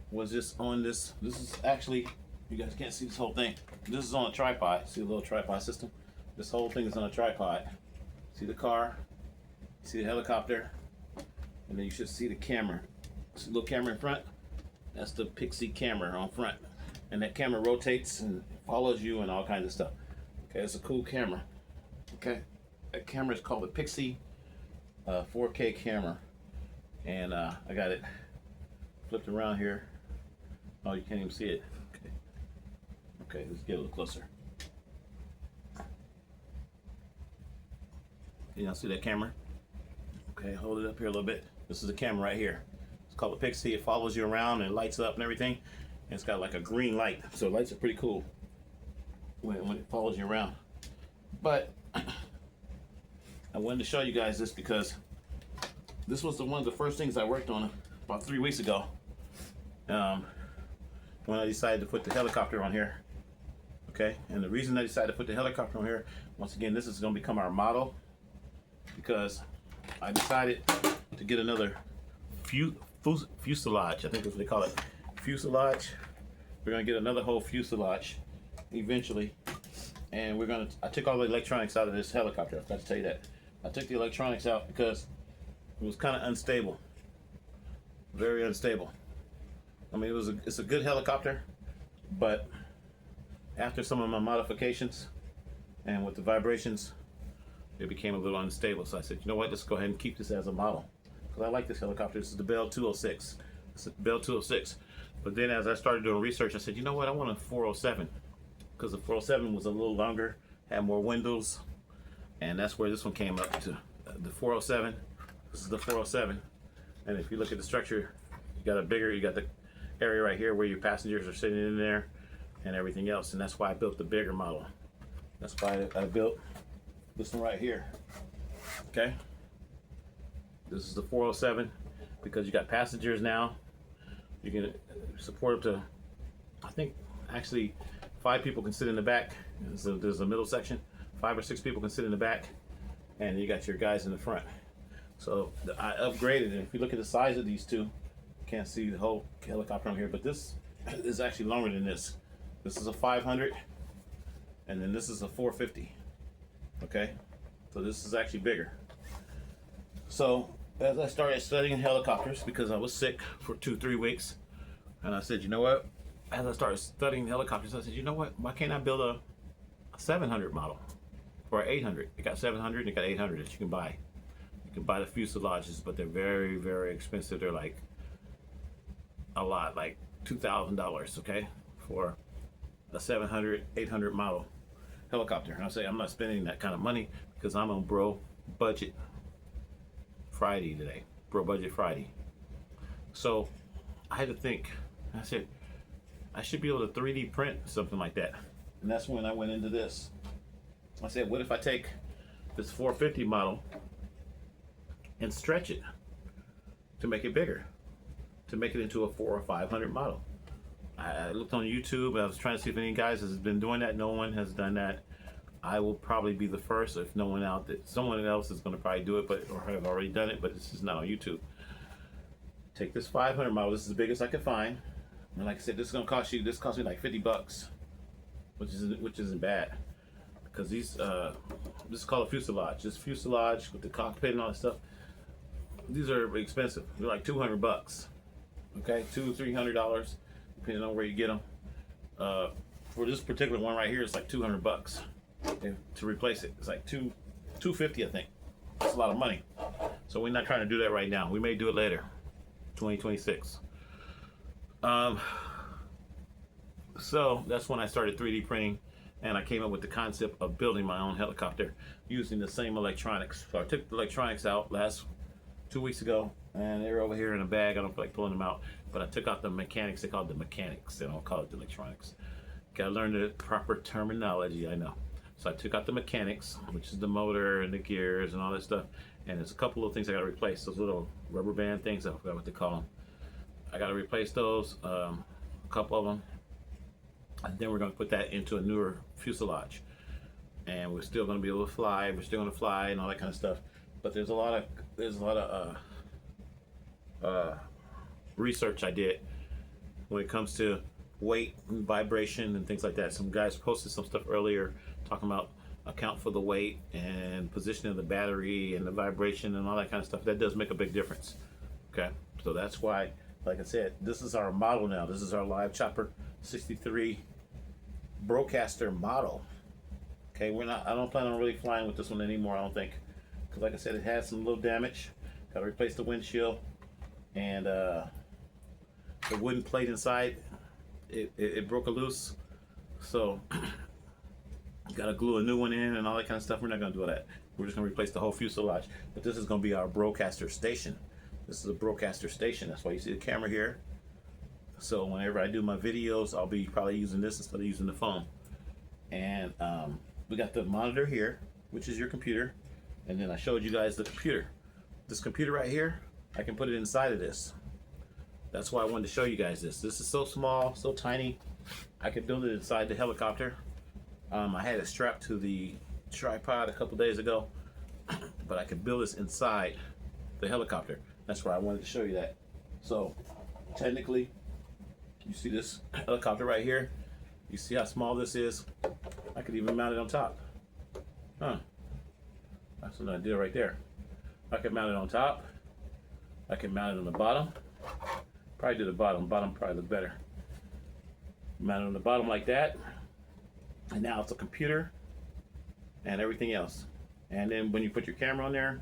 was just on this. This is actually, you guys can't see this whole thing. This is on a tripod. See the little tripod system? This whole thing is on a tripod. See the car? See the helicopter, and then you should see the camera. See the little camera in front? That's the Pixie camera on front. And that camera rotates and follows you and all kinds of stuff. Okay, it's a cool camera. Okay, that camera is called the Pixie 4K camera. And I got it flipped around here. Oh, you can't even see it. Okay, okay, let's get a little closer. Can y'all see that camera? Okay, hold it up here a little bit. This is the camera right here. It's called a Pixie. It follows you around and lights up and everything. And it's got like a green light. So the lights are pretty cool when it follows you around. But I wanted to show you guys this because this was one of the first things I worked on about 3 weeks ago. When I decided to put the helicopter on here. Okay, and the reason I decided to put the helicopter on here, once again, this is going to become our model because I decided to get another fuselage. I think that's what they call it. Fuselage. We're going to get another whole fuselage eventually. And I took all the electronics out of this helicopter. I forgot to tell you that. I took the electronics out because it was kind of unstable. very unstable. I mean, it's a good helicopter, but after some of my modifications and with the vibrations, it became a little unstable. So I said, you know what, let's go ahead and keep this as a model, because I like this helicopter. This is the Bell 206. It's the Bell 206. But then as I started doing research, I said, you know what, I want a 407, because the 407 was a little longer, had more windows, and that's where this one came up to. The 407. This is the 407. And if you look at the structure, you got the area right here where your passengers are sitting in there and everything else. And that's why I built the bigger model. That's why I built this one right here. Okay. This is the 407, because you got passengers now. You can support up to, I think, actually 5 people can sit in the back. There's a middle section. 5 or 6 people can sit in the back, and you got your guys in the front. So I upgraded it. If you look at the size of these two, you can't see the whole helicopter on here, but this is actually longer than this. This is a 500, and then this is a 450. Okay, so this is actually bigger. So as I started studying helicopters, because I was sick for 2-3 weeks, and I said, you know what? As I started studying helicopters, I said, you know what? Why can't I build a 700 model or an 800? You got 700, you got 800 that you can buy. You can buy the fuselages, but they're very, very expensive. They're like a lot, like $2,000, okay, for a 700, 800 model helicopter. And I say I'm not spending that kind of money because I'm on Bro Budget Friday today. Bro Budget Friday. So I had to think. I said I should be able to 3D print something like that. And that's when I went into this. I said, what if I take this 450 model and stretch it to make it bigger, to make it into a 400 or 500 model. I looked on YouTube. I was trying to see if any guys has been doing that. No one has done that. I will probably be the first, if no one out there. Someone else is going to probably do it, but or have already done it, but this is not on YouTube. Take this 500 model. This is the biggest I could find, and like I said, this cost me like $50, which isn't bad, because these this is called a fuselage. This fuselage with the cockpit and all that stuff. These are expensive. They're like $200. Okay, $200-$300 depending on where you get them. For this particular one right here, it's like $200. Okay, to replace it, it's like $250, I think. That's a lot of money. So we're not trying to do that right now. We may do it later, 2026. So that's when I started 3D printing, and I came up with the concept of building my own helicopter using the same electronics. So I took the electronics out 2 weeks ago, and they're over here in a bag. I don't feel like pulling them out, but I took out the mechanics. They call it the mechanics. They don't call it the electronics. Gotta learn the proper terminology, I know. So I took out the mechanics, which is the motor and the gears and all that stuff, and there's a couple of things I gotta replace. Those little rubber band things, I forgot what they call them. I gotta replace those, a couple of them, and then we're gonna put that into a newer fuselage. And we're still gonna be able to fly. We're still gonna fly and all that kind of stuff. But there's a lot of research I did when it comes to weight and vibration and things like that. Some guys posted some stuff earlier talking about account for the weight and position of the battery and the vibration and all that kind of stuff. That does make a big difference. Okay, so that's why, like I said, this is our model now. This is our Live Chopper 63 Broadcaster model. Okay, I don't plan on really flying with this one anymore, I don't think. Because like I said, it had some little damage. Got to replace the windshield, and the wooden plate inside, it broke loose. So got to glue a new one in and all that kind of stuff. We're not going to do that. We're just going to replace the whole fuselage. But this is going to be our broadcaster station. This is a broadcaster station. That's why you see the camera here. So whenever I do my videos, I'll be probably using this instead of using the phone. And we got the monitor here, which is your computer. And then I showed you guys the computer. This computer right here, I can put it inside of this. That's why I wanted to show you guys this. This is so small, so tiny. I could build it inside the helicopter. I had it strapped to the tripod a couple days ago, but I could build this inside the helicopter. That's why I wanted to show you that. So technically, you see this helicopter right here? You see how small this is? I could even mount it on top. Huh. That's an idea right there. I can mount it on top. I can mount it on the bottom. Probably do the bottom. Bottom probably look better. Mount it on the bottom like that. And now it's a computer and everything else. And then when you put your camera on there,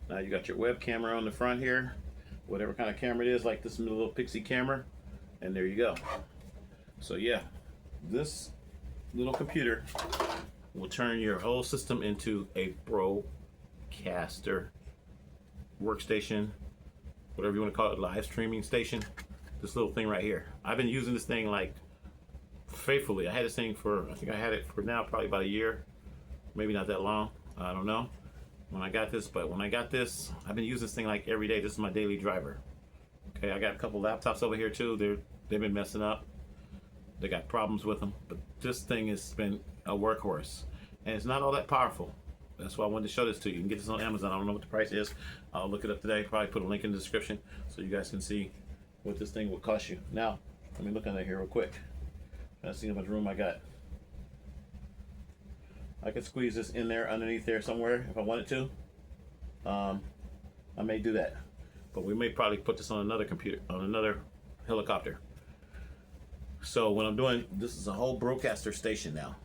now you got your web camera on the front here, whatever kind of camera it is, like this little Pixie camera, and there you go. So yeah, this little computer will turn your whole system into a broadcaster workstation, whatever you want to call it, live streaming station. This little thing right here. I've been using this thing like faithfully. I had this thing for, I think I had it for now probably about a year, maybe not that long. I don't know when I got this, but when I got this, I've been using this thing like every day. This is my daily driver. Okay, I got a couple laptops over here too. They've been messing up. They got problems with them, but this thing has been a workhorse, and it's not all that powerful. That's why I wanted to show this to you. You can get this on Amazon. I don't know what the price is. I'll look it up today. Probably put a link in the description so you guys can see what this thing will cost you. Now, let me look at it here real quick. Let's see how much room I got. I could squeeze this in there underneath there somewhere if I wanted to. I may do that, but we may probably put this on another computer, on another helicopter. So what I'm doing, this is a whole broadcaster station now.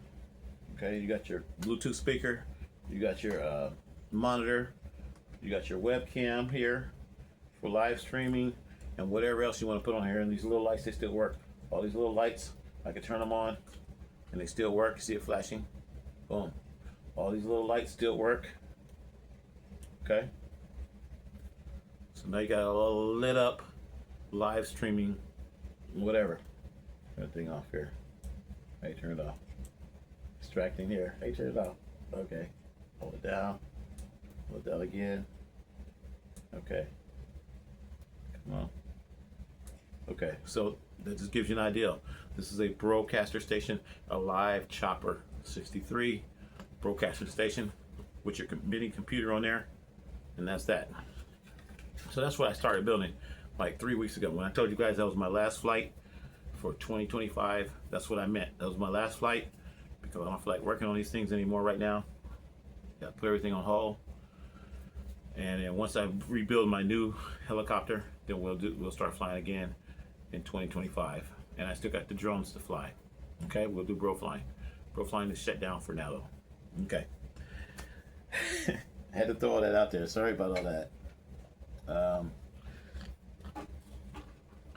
Okay, you got your Bluetooth speaker, you got your monitor, you got your webcam here for live streaming, and whatever else you want to put on here. And these little lights, they still work. All these little lights, I can turn them on and they still work. See it flashing? Boom. All these little lights still work. Okay. So now you got a little lit up live streaming, whatever. Turn the thing off here. Hey, turn it off. Distracting here. Hey, turn it off. Okay. Hold it down. Hold it down again. Okay. Come on. Okay, so that just gives you an idea. This is a broadcaster station, a live chopper 63 broadcaster station with your mini computer on there, and that's that. So that's what I started building like 3 weeks ago. When I told you guys that was my last flight for 2025, that's what I meant. That was my last flight because I don't feel like working on these things anymore right now. Got to put everything on hold. And then once I rebuild my new helicopter, then we'll start flying again in 2025. And I still got the drones to fly. Okay, we'll do bro flying. Bro flying is shut down for now though. Okay. I had to throw all that out there. Sorry about all that.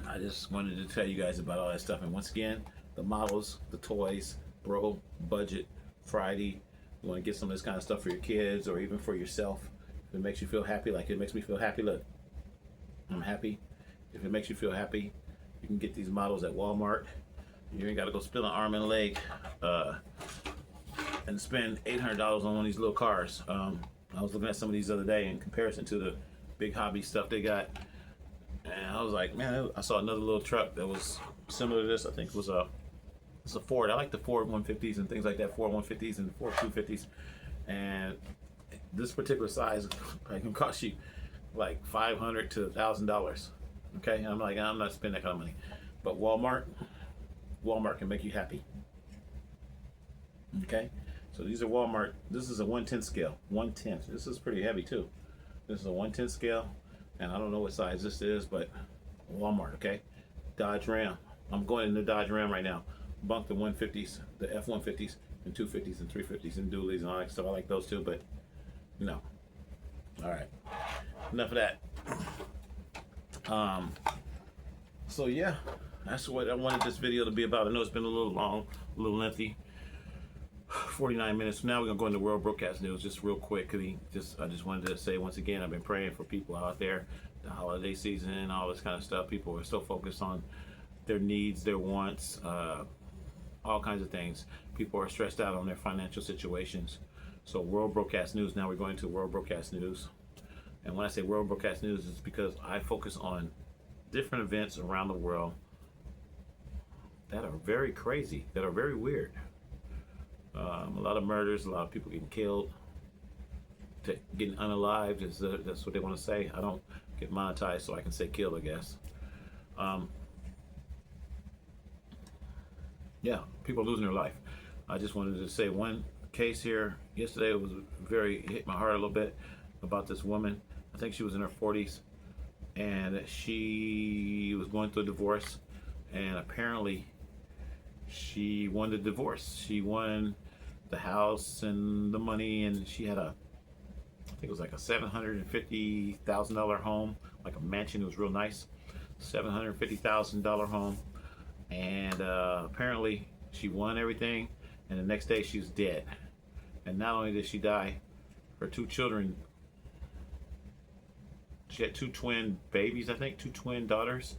I just wanted to tell you guys about all that stuff. And once again, the models, the toys, bro, budget, Friday. You want to get some of this kind of stuff for your kids or even for yourself. If it makes you feel happy, like it makes me feel happy, look, I'm happy. If it makes you feel happy, you can get these models at Walmart. You ain't got to go spend an arm and a leg and spend $800 on one of these little cars. I was looking at some of these the other day in comparison to the big hobby stuff they got, and I was like, man, I saw another little truck that was similar to this. I think it was it's a Ford. I like the Ford 150s and things like that, Ford 150s and Ford 250s, and this particular size can cost you like $500 to $1,000. Okay, and I'm like, I'm not spending that kind of money, but Walmart can make you happy. Okay, so these are Walmart. This is a 1/10 scale. 1/10. This is pretty heavy too. This is a 1/10 scale, and I don't know what size this is, but Walmart. Okay, Dodge Ram. I'm going into Dodge Ram right now. Bunk the 150s, the F-150s, and 250s and 350s and dualies and all that stuff. I like those too, but no. All right, enough of that. So yeah, that's what I wanted this video to be about. I know it's been a little long, a little lengthy. 49 minutes. Now we're gonna go into World Broadcast News just real quickly. I just wanted to say once again, I've been praying for people out there, the holiday season and all this kind of stuff. People are so focused on their needs, their wants, all kinds of things. People are stressed out on their financial situations. So World Broadcast News, now we're going to World Broadcast News. And when I say World Broadcast News, it's because I focus on different events around the world that are very crazy, that are very weird. A lot of murders, a lot of people getting killed, getting unalived, that's what they want to say. I don't get monetized so I can say killed, I guess. Yeah, people losing their life. I just wanted to say one case here. Yesterday it was hit my heart a little bit about this woman. I think she was in her 40s, and she was going through a divorce, and apparently she won the divorce. She won the house and the money, and she had I think it was like a $750,000 home, like a mansion. It was real nice, $750,000 home, and apparently she won everything, and the next day she was dead. And not only did she die, her two children, she had two twin babies, I think, two twin daughters,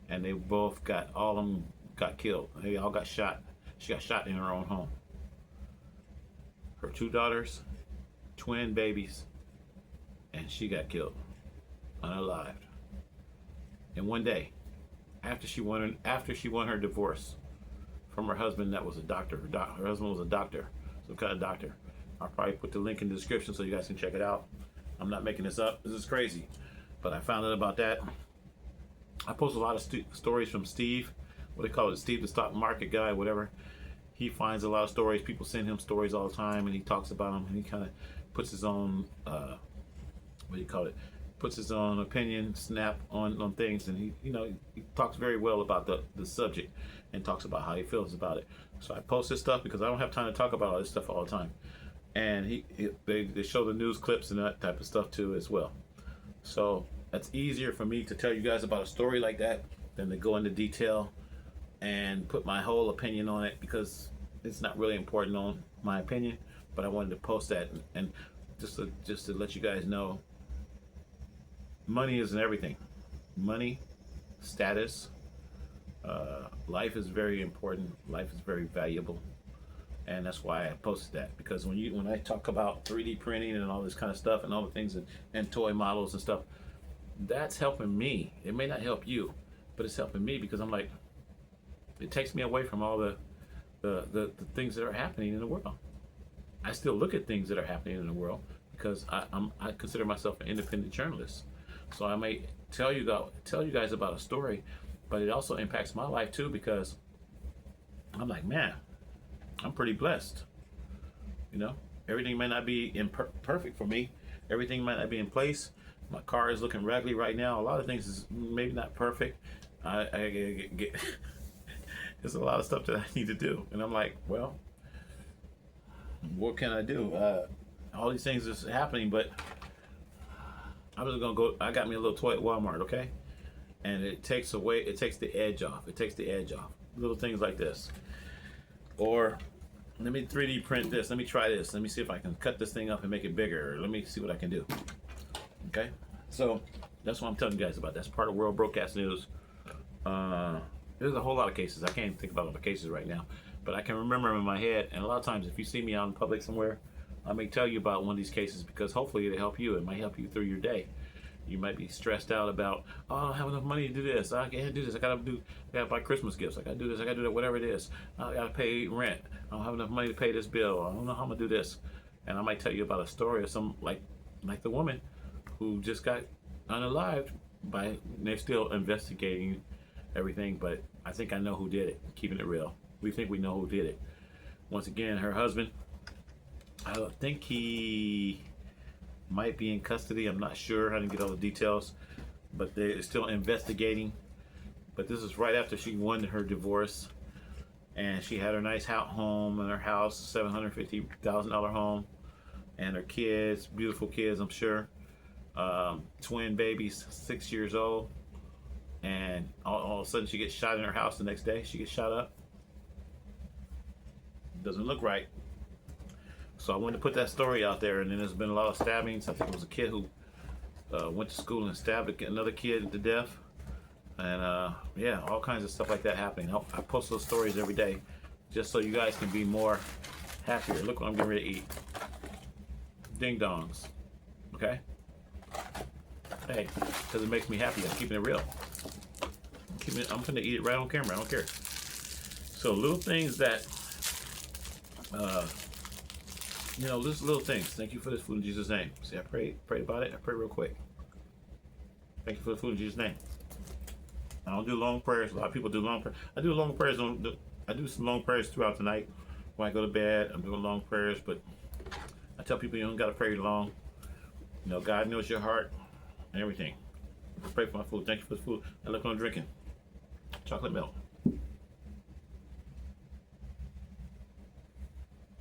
and they both all of them got killed. They all got shot. She got shot in her own home. Her two daughters, twin babies, and she got killed, unalived. And one day, after she won her divorce from her husband, that was a doctor. Her husband was a doctor, some kind of doctor. I'll probably put the link in the description so you guys can check it out. I'm not making this up. This is crazy. But I found out about that. I post a lot of stories from Steve. What they call it, Steve, the stock market guy, whatever. He finds a lot of stories. People send him stories all the time, and he talks about them. And he kind of puts his own, puts his own opinion, snap on things. And he talks very well about the subject and talks about how he feels about it. So I post this stuff because I don't have time to talk about all this stuff all the time. And they show the news clips and that type of stuff too as well. So that's easier for me to tell you guys about a story like that than to go into detail and put my whole opinion on it, because it's not really important on my opinion. But I wanted to post that and just to let you guys know, money isn't everything. Money, status, life is very important. Life is very valuable. And that's why I posted that, because when I talk about 3D printing and all this kind of stuff and all the things and toy models and stuff, that's helping me. It may not help you, but it's helping me, because I'm like, it takes me away from all the things that are happening in the world. I still look at things that are happening in the world because I consider myself an independent journalist. So I may tell you guys about a story, but it also impacts my life too, because I'm like, man, I'm pretty blessed. Everything may not be perfect for me. Everything might not be in place. My car is looking raggedy right now. A lot of things is maybe not perfect. I get there's a lot of stuff that I need to do, and I'm like, well, what can I do? All these things is happening, but I'm just gonna go. I got me a little toy at Walmart, okay? And it takes the edge off. It takes the edge off. Little things like this. Or let me 3D print this. Let me try this. Let me see if I can cut this thing up and make it bigger. Let me see what I can do. Okay? So that's what I'm telling you guys about. That's part of World Broadcast News. There's a whole lot of cases. I can't think about all the cases right now, but I can remember them in my head. And a lot of times, if you see me out in public somewhere, I may tell you about one of these cases, because hopefully it'll help you. It might help you through your day. You might be stressed out about, oh, I don't have enough money to do this. I can't do this. I gotta buy Christmas gifts. I gotta do this. I gotta do that. Whatever it is. I gotta pay rent. I don't have enough money to pay this bill. I don't know how I'm gonna do this. And I might tell you about a story of some like the woman who just got unalived they're still investigating everything, but I think I know who did it. Keeping it real. We think we know who did it. Once again, her husband, I think he might be in custody. I'm not sure. I didn't get all the details, but they're still investigating. But this is right after she won her divorce, and she had her nice home and her house, $750,000 home, and her kids, beautiful kids, I'm sure. Twin babies, 6 years old, and all of a sudden she gets shot in her house the next day. She gets shot up. Doesn't look right. So I wanted to put that story out there, and then there's been a lot of stabbings. I think it was a kid who went to school and stabbed another kid to death. And yeah, all kinds of stuff like that happening. I post those stories every day just so you guys can be more happier. Look what I'm getting ready to eat. Ding dongs. Okay? Hey, because it makes me happy. I'm keeping it real. I'm going to eat it right on camera. I don't care. So little things that, just little things. Thank you for this food in Jesus' name. See, I prayed about it. I pray real quick. Thank you for the food in Jesus' name. I don't do long prayers. A lot of people do long prayers. I do long prayers. I do some long prayers throughout the night. When I go to bed, I'm doing long prayers. But I tell people you don't got to pray long. God knows your heart and everything. Pray for my food. Thank you for the food. And look what I'm drinking. Chocolate milk.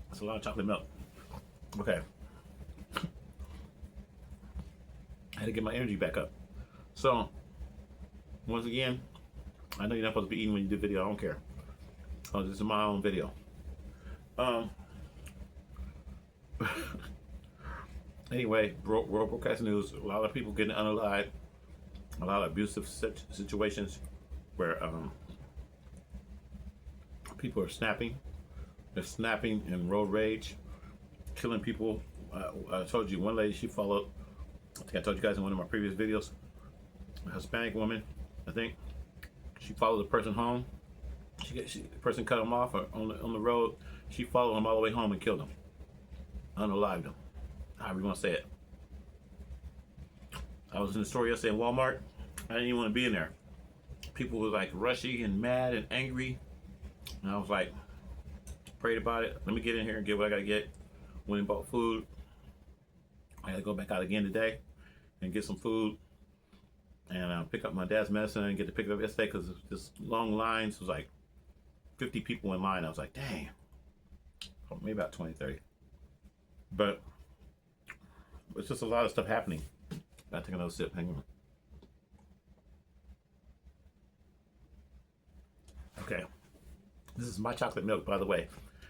That's a lot of chocolate milk. Okay. I had to get my energy back up. So, once again, I know you're not supposed to be eating when you do video. I don't care. Oh, this is my own video. Anyway, World Broadcast News. A lot of people getting unalived. A lot of abusive situations where people are snapping. They're snapping in road rage, killing people. I told you one lady, she followed, I think I told you guys in one of my previous videos, a Hispanic woman, I think. She followed the person home. The person cut him off on the road. She followed him all the way home and killed him. Unalived him. However you want to say it. I was in the store yesterday in Walmart. I didn't even want to be in there. People were like rushy and mad and angry. And I was like, prayed about it. Let me get in here and get what I got to get. Went and bought food. I had to go back out again today and get some food. And pick up my dad's medicine and get to pick it up yesterday because this long lines. It was like 50 people in line. I was like, dang. Or maybe about 20, 30. But it's just a lot of stuff happening. Gotta take another sip. Hang on. Okay. This is my chocolate milk, by the way.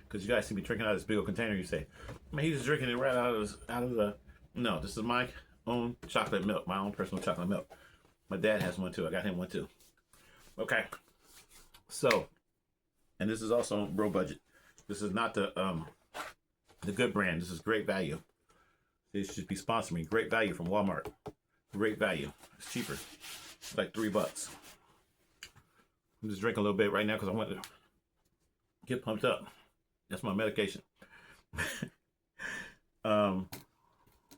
Because you guys see me drinking out of this big old container. You say, man, he's just drinking it right out of the... No, this is my own chocolate milk. My own personal chocolate milk. My dad has one too. I got him one too. Okay. So, and this is also real budget. This is not the good brand. This is Great Value. This should be sponsoring me. Great Value from Walmart. Great Value. It's cheaper. It's like $3. I'm just drinking a little bit right now because I want to get pumped up. That's my medication.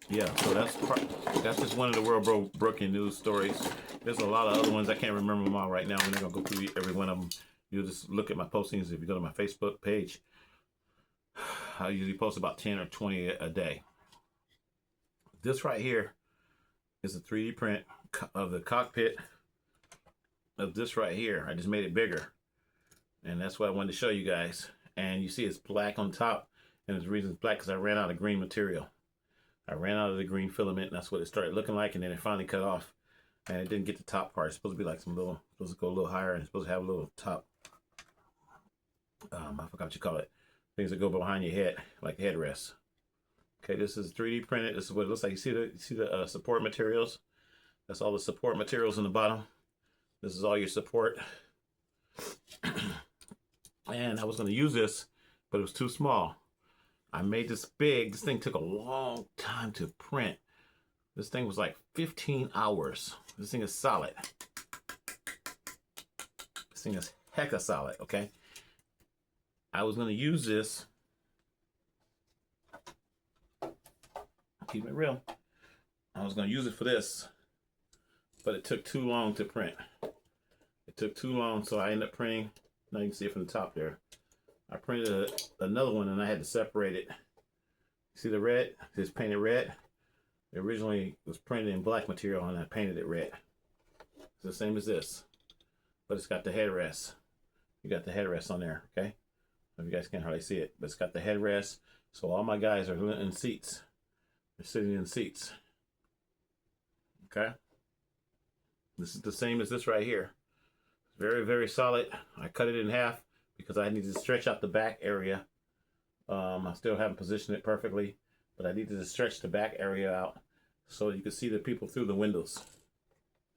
Yeah, so that's just one of the world broken news stories. There's a lot of other ones. I can't remember them all right now. We're not going to go through every one of them. You'll just look at my postings. If you go to my Facebook page, I usually post about 10 or 20 a day. This right here is a 3D print of the cockpit of this right here. I just made it bigger. And that's what I wanted to show you guys. And you see it's black on top. And the reason it's black because I ran out of green material. I ran out of the green filament, and that's what it started looking like, and then it finally cut off, and it didn't get the top part. It's supposed to be like supposed to go a little higher, and it's supposed to have a little top, I forgot what you call it, things that go behind your head, like headrests. Okay, this is 3D printed. This is what it looks like. You see the support materials? That's all the support materials in the bottom. This is all your support. And I was going to use this, but it was too small. I made this big. This thing took a long time to print. This thing was like 15 hours. This thing is solid. This thing is hecka solid, okay? I was going to use this. Keep it real. I was going to use it for this, but it took too long to print. It took too long, so I ended up printing. Now you can see it from the top there. I printed another one and I had to separate it. See the red? It's painted red. It originally was printed in black material and I painted it red. It's the same as this, but it's got the headrest. You got the headrest on there, okay? You guys can't hardly see it, but it's got the headrest. So all my guys are in seats. They're sitting in seats. Okay? This is the same as this right here. Very, very solid. I cut it in half because I needed to stretch out the back area. I still haven't positioned it perfectly, but I needed to stretch the back area out so you can see the people through the windows.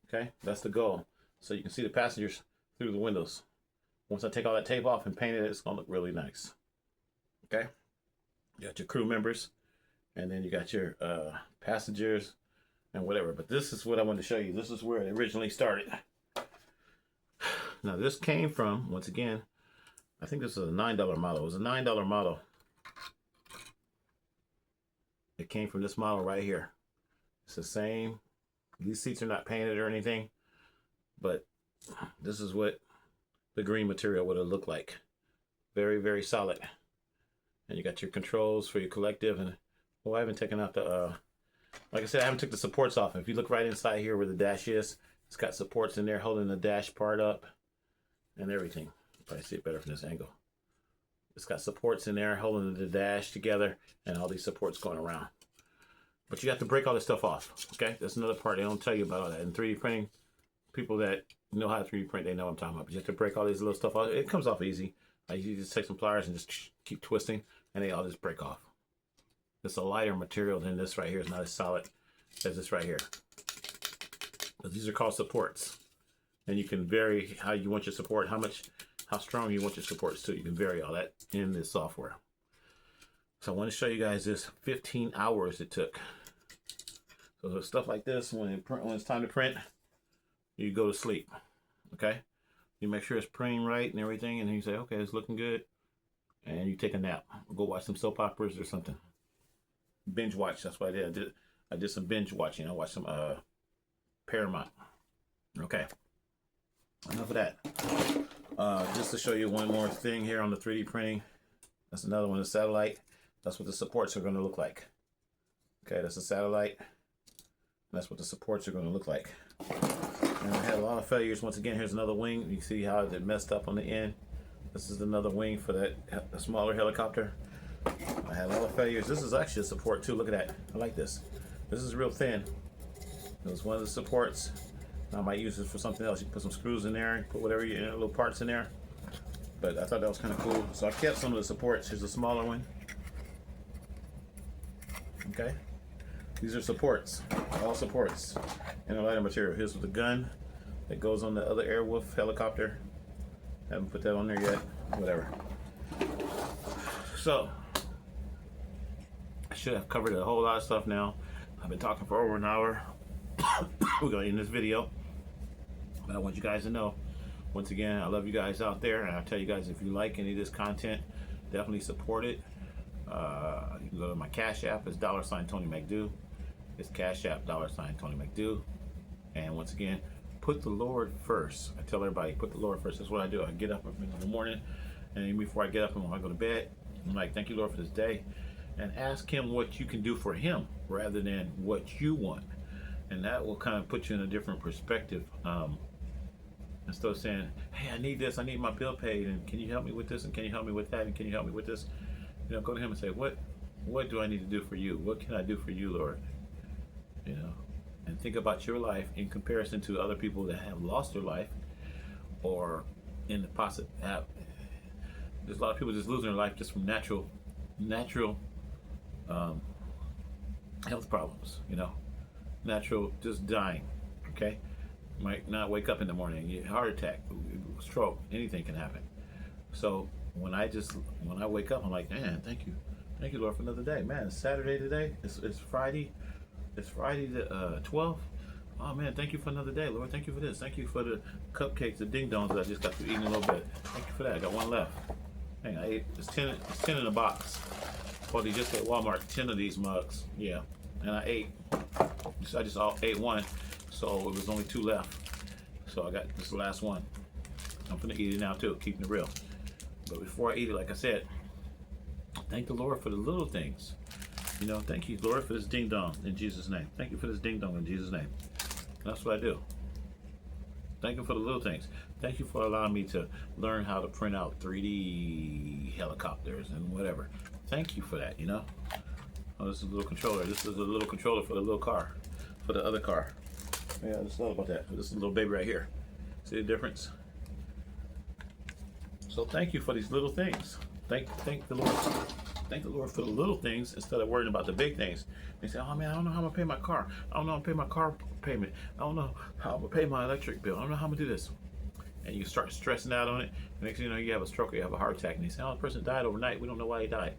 Okay, that's the goal. So you can see the passengers through the windows. Once I take all that tape off and paint it, it's gonna look really nice. Okay, you got your crew members, and then you got your passengers and whatever. But this is what I wanted to show you. This is where it originally started. Now this came from, once again, I think this is a $9 model. It was a $9 model. It came from this model right here. It's the same. These seats are not painted or anything, but this is what the green material would have looked like. Very, very solid. And you got your controls for your collective. And well, I haven't taken out the, like I said, I haven't took the supports off. If you look right inside here where the dash is, It's got supports in there holding the dash part up and everything. You probably see it better from this angle. It's got supports in there holding the dash together and all these supports going around. But you have to break all this stuff off, okay? That's another part they don't tell you about all that. In 3D printing, people that know how to 3D print, they know what I'm talking about. But you have to break all these little stuff off. It comes off easy. You just take some pliers and just keep twisting, and they all just break off. It's a lighter material than this right here. It's not as solid as this right here. But these are called supports. And you can vary how you want your support, how strong you want your supports to. You can vary all that in this software. So I want to show you guys this 15 hours it took. So stuff like this, when it's time to print, you go to sleep, okay? You make sure it's printing right and everything, and then you say, okay, it's looking good, and you take a nap. Go watch some soap operas or something. Binge watch, that's what I did. I did some binge watching. I watched some Paramount. Okay, enough of that. Just to show you one more thing here on the 3D printing. That's another one, the satellite. That's what the supports are going to look like. Okay, that's a satellite. That's what the supports are going to look like. And I had a lot of failures. Once again, here's another wing. You see how it messed up on the end. This is another wing for that smaller helicopter. I had a lot of failures. This is actually a support too. Look at that. I like this. This is real thin. It was one of the supports. I might use this for something else. You can put some screws in there, put whatever little parts in there. But I thought that was kind of cool. So I kept some of the supports. Here's a smaller one. Okay. These are supports, all supports, and a lighter material. Here's the gun that goes on the other Airwolf helicopter. Haven't put that on there yet. Whatever. So I should have covered a whole lot of stuff now. I've been talking for over an hour. We're gonna end this video, but I want you guys to know, once again, I love you guys out there, and I'll tell you guys, if you like any of this content, definitely support it. You can go to my Cash App. It's $ Tony McDew. It's Cash App $ Tony McDew. And once again, put the Lord first. I tell everybody, put the Lord first. That's what I do. I get up in the morning, and even before I get up and when I go to bed, I'm like, thank you, Lord, for this day, and ask Him what you can do for Him rather than what you want. And that will kind of put you in a different perspective. Instead of saying, hey, I need this, I need my bill paid, and can you help me with this, and can you help me with that, and can you help me with this? You know, go to Him and say, what do I need to do for you? What can I do for you, Lord? You know, and think about your life in comparison to other people that have lost their life, or in the possible. There's a lot of people just losing their life just from natural health problems. You know, natural just dying. Okay, might not wake up in the morning. You heart attack, stroke, anything can happen. So when I wake up, I'm like, man, thank you, Lord, for another day. Man, it's Saturday today. It's Friday. It's Friday the 12th. Oh man, thank you for another day, Lord. Thank you for this. Thank you for the cupcakes, the ding dongs that I just got to eat a little bit. Thank you for that. I got one left. Hang on, I ate. It's 10 in a box. Well, they just at Walmart 10 of these mugs. Yeah, and I just ate one, so it was only 2 left. So I got this last one. I'm gonna eat it now too, keeping it real. But before I eat it, like I said, thank the Lord for the little things. You know, thank you, Lord, for this ding dong in Jesus' name. Thank you for this ding dong in Jesus' name. That's what I do. Thank you for the little things. Thank you for allowing me to learn how to print out 3D helicopters and whatever. Thank you for that, you know. Oh, this is a little controller. This is a little controller for the little car, for the other car. Yeah, I just thought about that. This is a little baby right here. See the difference? So thank you for these little things. Thank the Lord. Thank the Lord for the little things instead of worrying about the big things. They say, oh man, I don't know how I'm gonna pay my car. I don't know how I'm gonna pay my car payment. I don't know how I'm gonna pay my electric bill. I don't know how I'm gonna do this. And you start stressing out on it. And next thing you know, you have a stroke or you have a heart attack. And they say, oh, the person died overnight. We don't know why he died.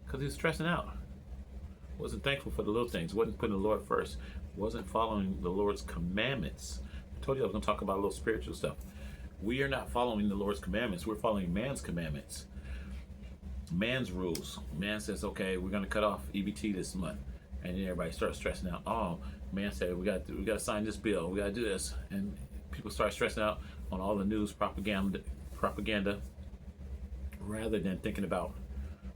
Because he was stressing out. Wasn't thankful for the little things. Wasn't putting the Lord first. Wasn't following the Lord's commandments. I told you I was gonna talk about a little spiritual stuff. We are not following the Lord's commandments. We're following man's commandments. Man's rules. Man says, okay, we're going to cut off EBT this month. And then everybody starts stressing out. Oh, man said, we got to sign this bill. We got to do this. And people start stressing out on all the news propaganda rather than thinking about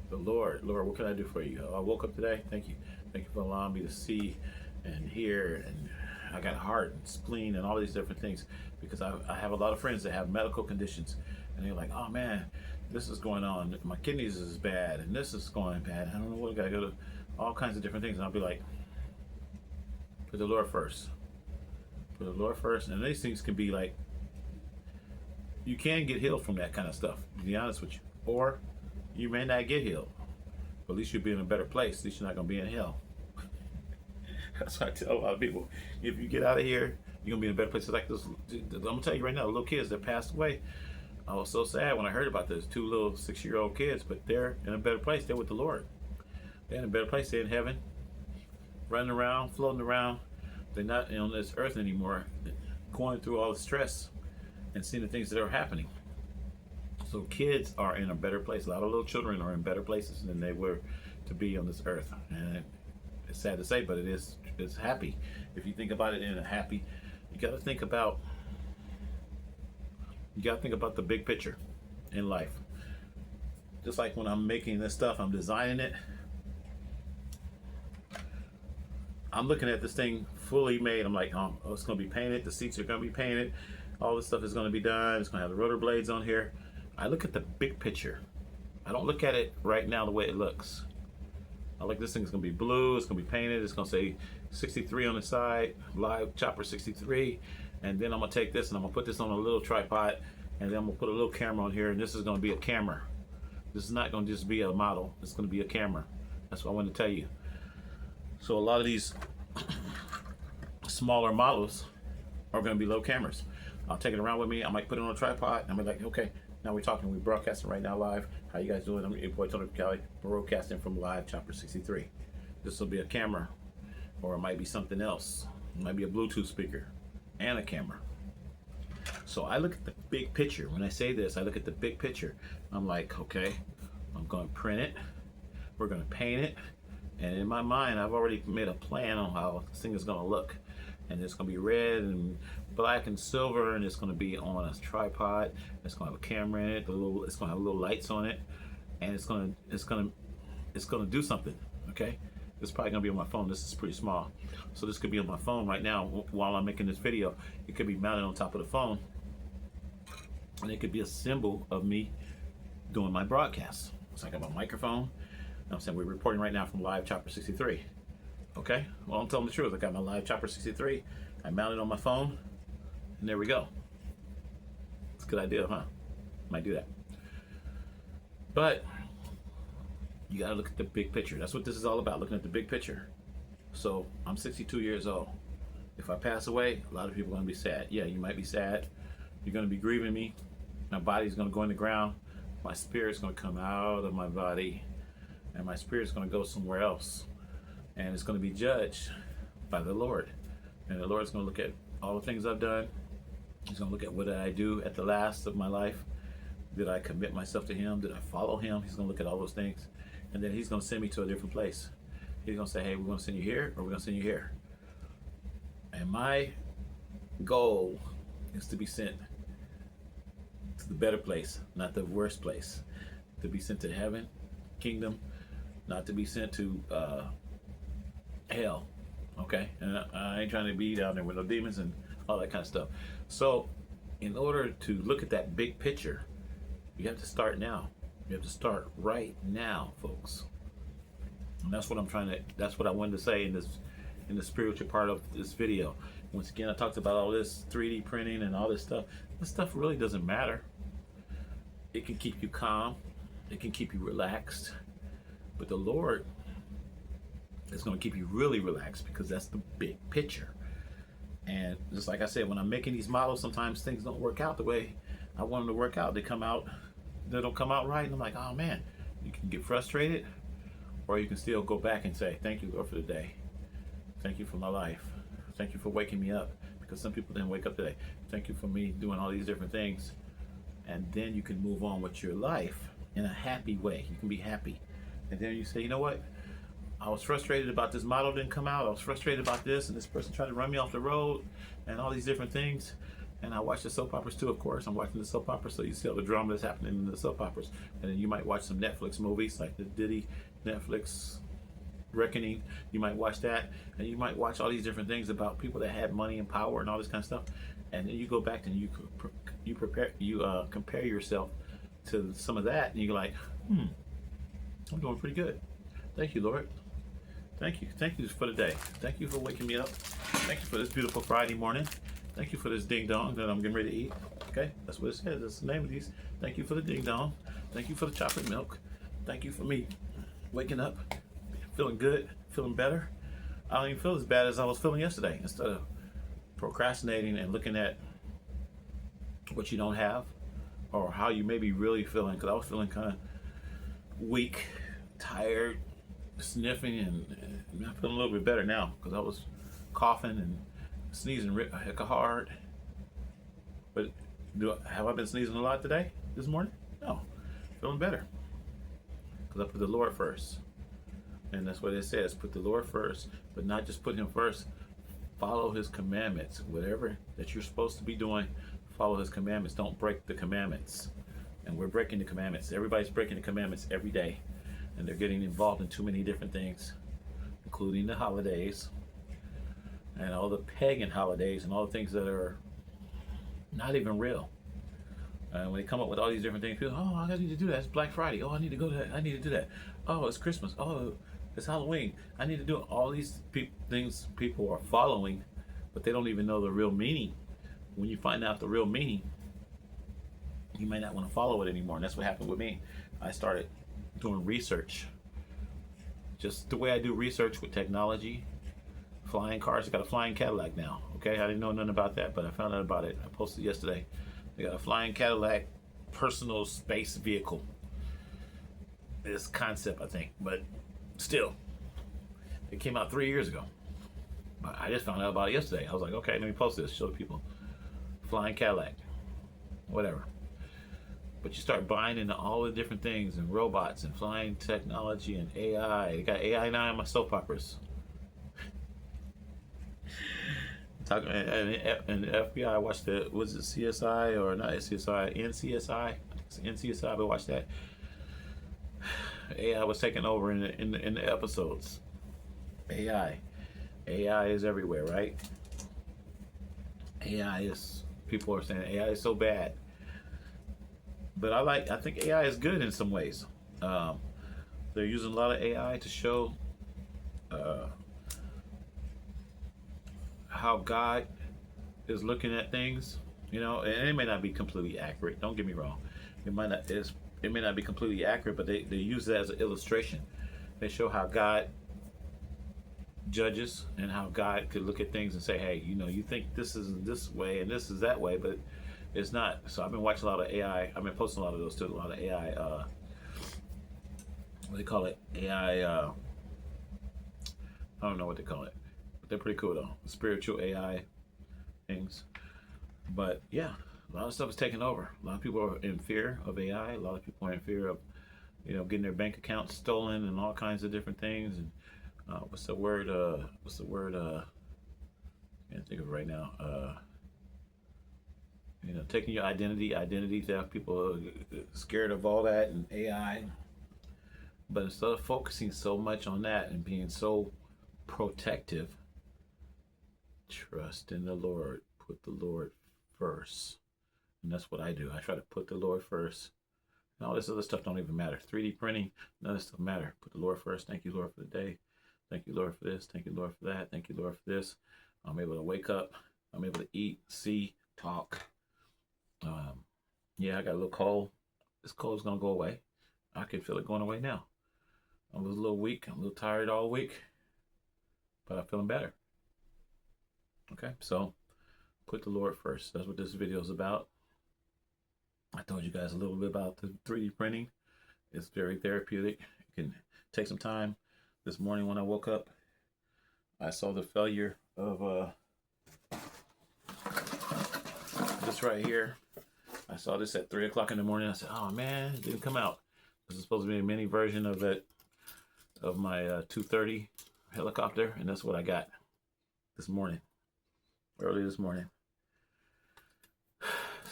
the Lord. Lord, what can I do for you? I woke up today. Thank you. Thank you for allowing me to see and hear and I got heart and spleen and all these different things, because I have a lot of friends that have medical conditions, and they're like, oh man, this is going on, my kidneys is bad, and this is going bad, I don't know what, I gotta go to all kinds of different things. And I'll be like, put the Lord first. Put the Lord first. And these things can be like, you can get healed from that kind of stuff, to be honest with you. Or you may not get healed, but at least you'll be in a better place. At least you're not going to be in hell. That's what I tell a lot of people. If you get out of here, you're going to be in a better place. It's like this, I'm going to tell you right now, the little kids that passed away, I was so sad when I heard about this. 2 little 6-year-old kids, but they're in a better place. They're with the Lord. They're in a better place. They're in heaven, running around, floating around. They're not on this earth anymore, going through all the stress and seeing the things that are happening. So kids are in a better place. A lot of little children are in better places than they were to be on this earth. And it's sad to say, but it's happy. If you think about it in a happy, you got to think about the big picture in life. Just like when I'm making this stuff, I'm designing it. I'm looking at this thing fully made. I'm like, oh, it's going to be painted. The seats are going to be painted. All this stuff is going to be done. It's going to have the rotor blades on here. I look at the big picture. I don't look at it right now the way it looks. I like this thing is going to be blue. It's going to be painted. It's going to say 63 on the side, live chopper 63. And then I'm going to take this and I'm going to put this on a little tripod. And then I'm going to put a little camera on here. And this is going to be a camera. This is not going to just be a model. It's going to be a camera. That's what I wanted to tell you. So a lot of these smaller models are going to be little cameras. I'll take it around with me. I might put it on a tripod. I'm like, okay, now we're talking. We're broadcasting right now live. How you guys doing? I'm your boy Tony Kelly, broadcasting from live chopper 63. This will be a camera, or it might be something else. It might be a Bluetooth speaker and a camera. So I look at the big picture. When I say this, I look at the big picture. I'm like, okay, I'm going to print it. We're going to paint it. And in my mind, I've already made a plan on how this thing is going to look. And it's going to be red and black and silver, and it's going to be on a tripod. It's going to have a camera in it. It's going to have little lights on it, and it's going to do something. Okay, this is probably going to be on my phone. This is pretty small, so this could be on my phone right now while I'm making this video. It could be mounted on top of the phone, and it could be a symbol of me doing my broadcast. So I got my microphone. I'm saying we're reporting right now from live chopper 63. Okay, well, I'm telling the truth. I got my live chopper 63. I mounted on my phone, and there we go. It's a good idea, huh? Might do that. But you gotta look at the big picture. That's what this is all about, looking at the big picture. So I'm 62 years old. If I pass away, a lot of people are gonna be sad. Yeah, you might be sad. You're gonna be grieving me. My body's gonna go in the ground. My spirit's gonna come out of my body, and my spirit's gonna go somewhere else. And it's going to be judged by the Lord. And the Lord's going to look at all the things I've done. He's going to look at what did I do at the last of my life. Did I commit myself to Him? Did I follow Him? He's going to look at all those things. And then He's going to send me to a different place. He's going to say, hey, we're going to send you here, or we're going to send you here. And my goal is to be sent to the better place, not the worst place. To be sent to heaven, kingdom, not to be sent to hell. Okay, and I ain't trying to be down there with no demons and all that kind of stuff. So in order to look at that big picture, you have to start now. You have to start right now, folks. And that's what that's what I wanted to say in the spiritual part of this video. Once again, I talked about all this 3D printing and all this stuff. This stuff really doesn't matter. It can keep you calm. It can keep you relaxed. But the Lord is going to keep you really relaxed, because that's the big picture. And just like I said, when I'm making these models, sometimes things don't work out the way I want them to work out. They don't come out right, and I'm like, oh man. You can get frustrated, or you can still go back and say, thank you, Lord, for the day. Thank you for my life. Thank you for waking me up, because some people didn't wake up today. Thank you for me doing all these different things. And then you can move on with your life in a happy way. You can be happy. And then you say, you know what? I was frustrated about this model didn't come out. I was frustrated about this, and this person tried to run me off the road, and all these different things. And I watch the soap operas too, of course. I'm watching the soap operas, so you see all the drama that's happening in the soap operas. And then you might watch some Netflix movies, like the Diddy Netflix Reckoning. You might watch that, and you might watch all these different things about people that had money and power and all this kind of stuff. And then you go back and you compare yourself to some of that, and you're like, I'm doing pretty good. Thank you, Lord. Thank you for the day. Thank you for waking me up. Thank you for this beautiful Friday morning. Thank you for this ding dong that I'm getting ready to eat. Okay, that's what it says. That's the name of these. Thank you for the ding dong. Thank you for the chocolate milk. Thank you for me waking up, feeling good, feeling better. I don't even feel as bad as I was feeling yesterday. Instead of procrastinating and looking at what you don't have or how you may be really feeling, because I was feeling kind of weak, tired, sniffing, and I'm feeling a little bit better now because I was coughing and sneezing heck hard. But have I been sneezing a lot today, this morning? No, feeling better because I put the Lord first. And that's what it says, put the Lord first, but not just put him first. Follow his commandments. Whatever that you're supposed to be doing, follow his commandments. Don't break the commandments. And we're breaking the commandments. Everybody's breaking the commandments every day. And they're getting involved in too many different things, including the holidays and all the pagan holidays and all the things that are not even real. And when they come up with all these different things, people, oh, I need to do that. It's Black Friday. Oh, I need to go to that. I need to do that. Oh, it's Christmas. Oh, it's Halloween. I need to do all these things people are following, but they don't even know the real meaning. When you find out the real meaning, you may not want to follow it anymore. And that's what happened with me. I started doing research. Just the way I do research with technology, flying cars. I got a flying Cadillac now. Okay, I didn't know nothing about that, but I found out about it. I posted yesterday. They got a flying Cadillac personal space vehicle. This concept, I think, but still, it came out 3 years ago. But I just found out about it yesterday. I was like, okay, let me post this, show the people. Flying Cadillac, whatever. But you start buying into all the different things and robots and flying technology and AI. They got AI now in my soap operas. Talking and the FBI, I watched was it CSI or not CSI? NCSI. NCSI. I watched that. AI was taking over in the episodes. AI is everywhere, right? People are saying AI is so bad, but I think AI is good in some ways. They're using a lot of AI to show how God is looking at things, and it may not be completely accurate. Don't get me wrong. It may not be completely accurate, but they use it as an illustration. They show how God judges and how God could look at things and say, hey, you think this is this way and this is that way, but it's not. So I've been watching a lot of AI. I've been posting a lot of those too. A lot of AI, what do they call it? AI, I don't know what they call it. They're pretty cool though. Spiritual AI things. But yeah, a lot of stuff is taking over. A lot of people are in fear of AI. A lot of people are in fear of, getting their bank accounts stolen and all kinds of different things. And what's the word? I can't think of it right now. Taking your identity theft. People are scared of all that and AI. But instead of focusing so much on that and being so protective, trust in the Lord. Put the Lord first. And that's what I do. I try to put the Lord first. And all this other stuff don't even matter. 3D printing, none of this stuff matter. Put the Lord first. Thank you, Lord, for the day. Thank you, Lord, for this. Thank you, Lord, for that. Thank you, Lord, for this. I'm able to wake up. I'm able to eat, see, talk. Yeah, I got a little cold. This cold's going to go away. I can feel it going away now. I was a little weak. I'm a little tired all week. But I'm feeling better. Okay, so put the Lord first. That's what this video is about. I told you guys a little bit about the 3D printing. It's very therapeutic. You can take some time. This morning when I woke up, I saw the failure of this right here. I saw this at 3 o'clock in the morning. I said, oh man, it didn't come out. This is supposed to be a mini version of it, of my 230 helicopter, and that's what I got this morning, early this morning.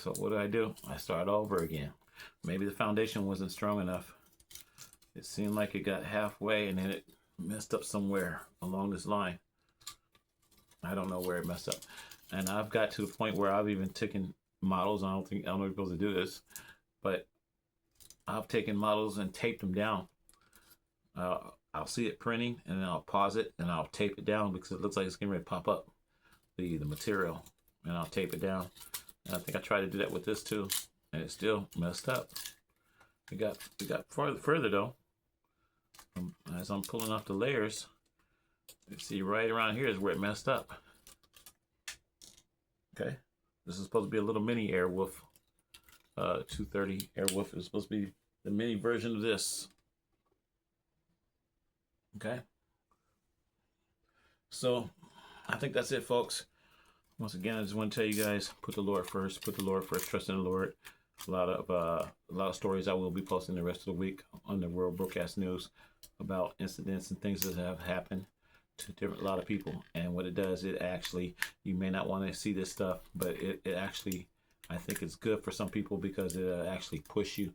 So what do? I start over again. Maybe the foundation wasn't strong enough. It seemed like it got halfway and then it messed up somewhere along this line. I don't know where it messed up. And I've got to the point where I've even taken models. I don't know if you're supposed to do this, but I've taken models and taped them down. I'll see it printing and then I'll pause it and I'll tape it down because it looks like it's getting ready to pop up the material, and I'll tape it down. And I think I tried to do that with this too, and it still messed up. We got further though. As I'm pulling off the layers, you see right around here is where it messed up. Okay, this is supposed to be a little mini Airwolf. 230 Airwolf is supposed to be the mini version of this. Okay, so I think that's it, folks. Once again, I just want to tell you guys, put the Lord first. Put the Lord first. Trust in the Lord. A lot of stories I will be posting the rest of the week on the World Broadcast News about incidents and things that have happened to a lot of people. And what it does, it actually, you may not want to see this stuff, but it actually, I think it's good for some people because it actually push you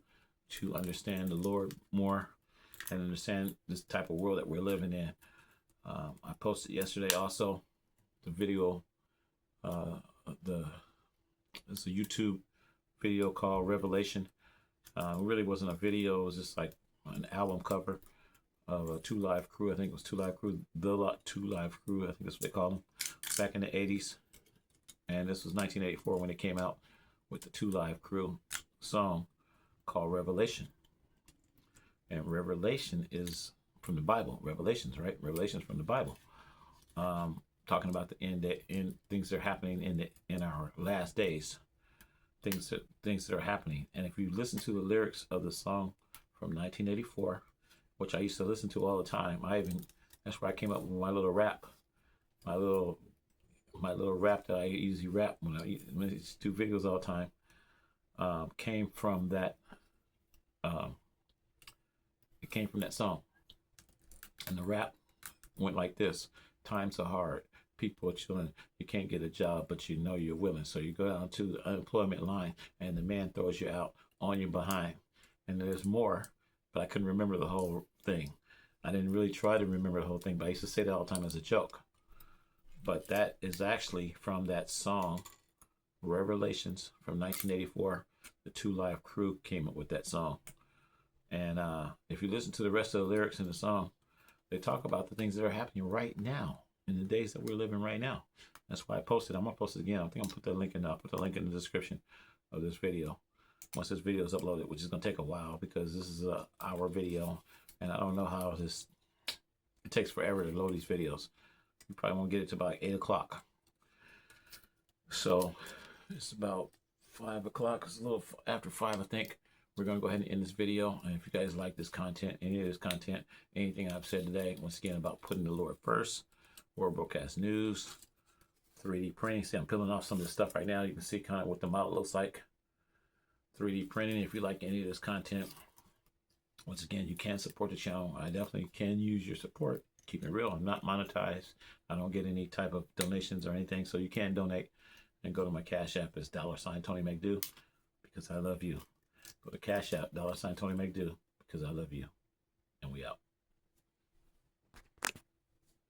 to understand the Lord more and understand this type of world that we're living in. I posted yesterday also the video, it's a YouTube video called Revelation. It really wasn't a video, it was just like an album cover of a 2 Live Crew. I think it was 2 Live Crew, the 2 Live Crew, I think that's what they called them, back in the 80s. And this was 1984 when it came out with the 2 Live Crew song called Revelation. And Revelation is from the Bible. Revelations, right? Revelations from the Bible. Talking about the end things that are happening in our last days. Things that are happening. And if you listen to the lyrics of the song from 1984, which I used to listen to all the time, that's where I came up with my little rap. My little rap that I usually rap when I do videos all the time. Came from that. It came from that song, and the rap went like this: times are hard, people are chilling, you can't get a job, but you know you're willing, so you go down to the unemployment line, and the man throws you out on your behind. And there's more, but I couldn't remember the whole thing. I didn't really try to remember the whole thing, but I used to say that all the time as a joke. But that is actually from that song, Revelations from 1984. The 2 Live Crew came up with that song. And if you listen to the rest of the lyrics in the song, they talk about the things that are happening right now, in the days that we're living right now. That's why I posted. I'm going to post it again. I think I'm going to put that link in. I'll put the link in the description of this video. Once this video is uploaded, which is going to take a while because this is our video. And I don't know how it takes forever to load these videos. You probably won't get it to about 8 o'clock. So it's about 5 o'clock. It's a little after 5, I think. We're going to go ahead and end this video. And if you guys like this content, any of this content, anything I've said today, once again, about putting the Lord first, World Broadcast News, 3D printing. See, I'm peeling off some of this stuff right now. You can see kind of what the model looks like. 3D printing, if you like any of this content, once again, you can support the channel. I definitely can use your support. Keep it real. I'm not monetized. I don't get any type of donations or anything. So you can donate and go to my Cash App. It's $ Tony McDew, because I love you. Go to Cash App, $ Tony McDew, because I love you. And we out.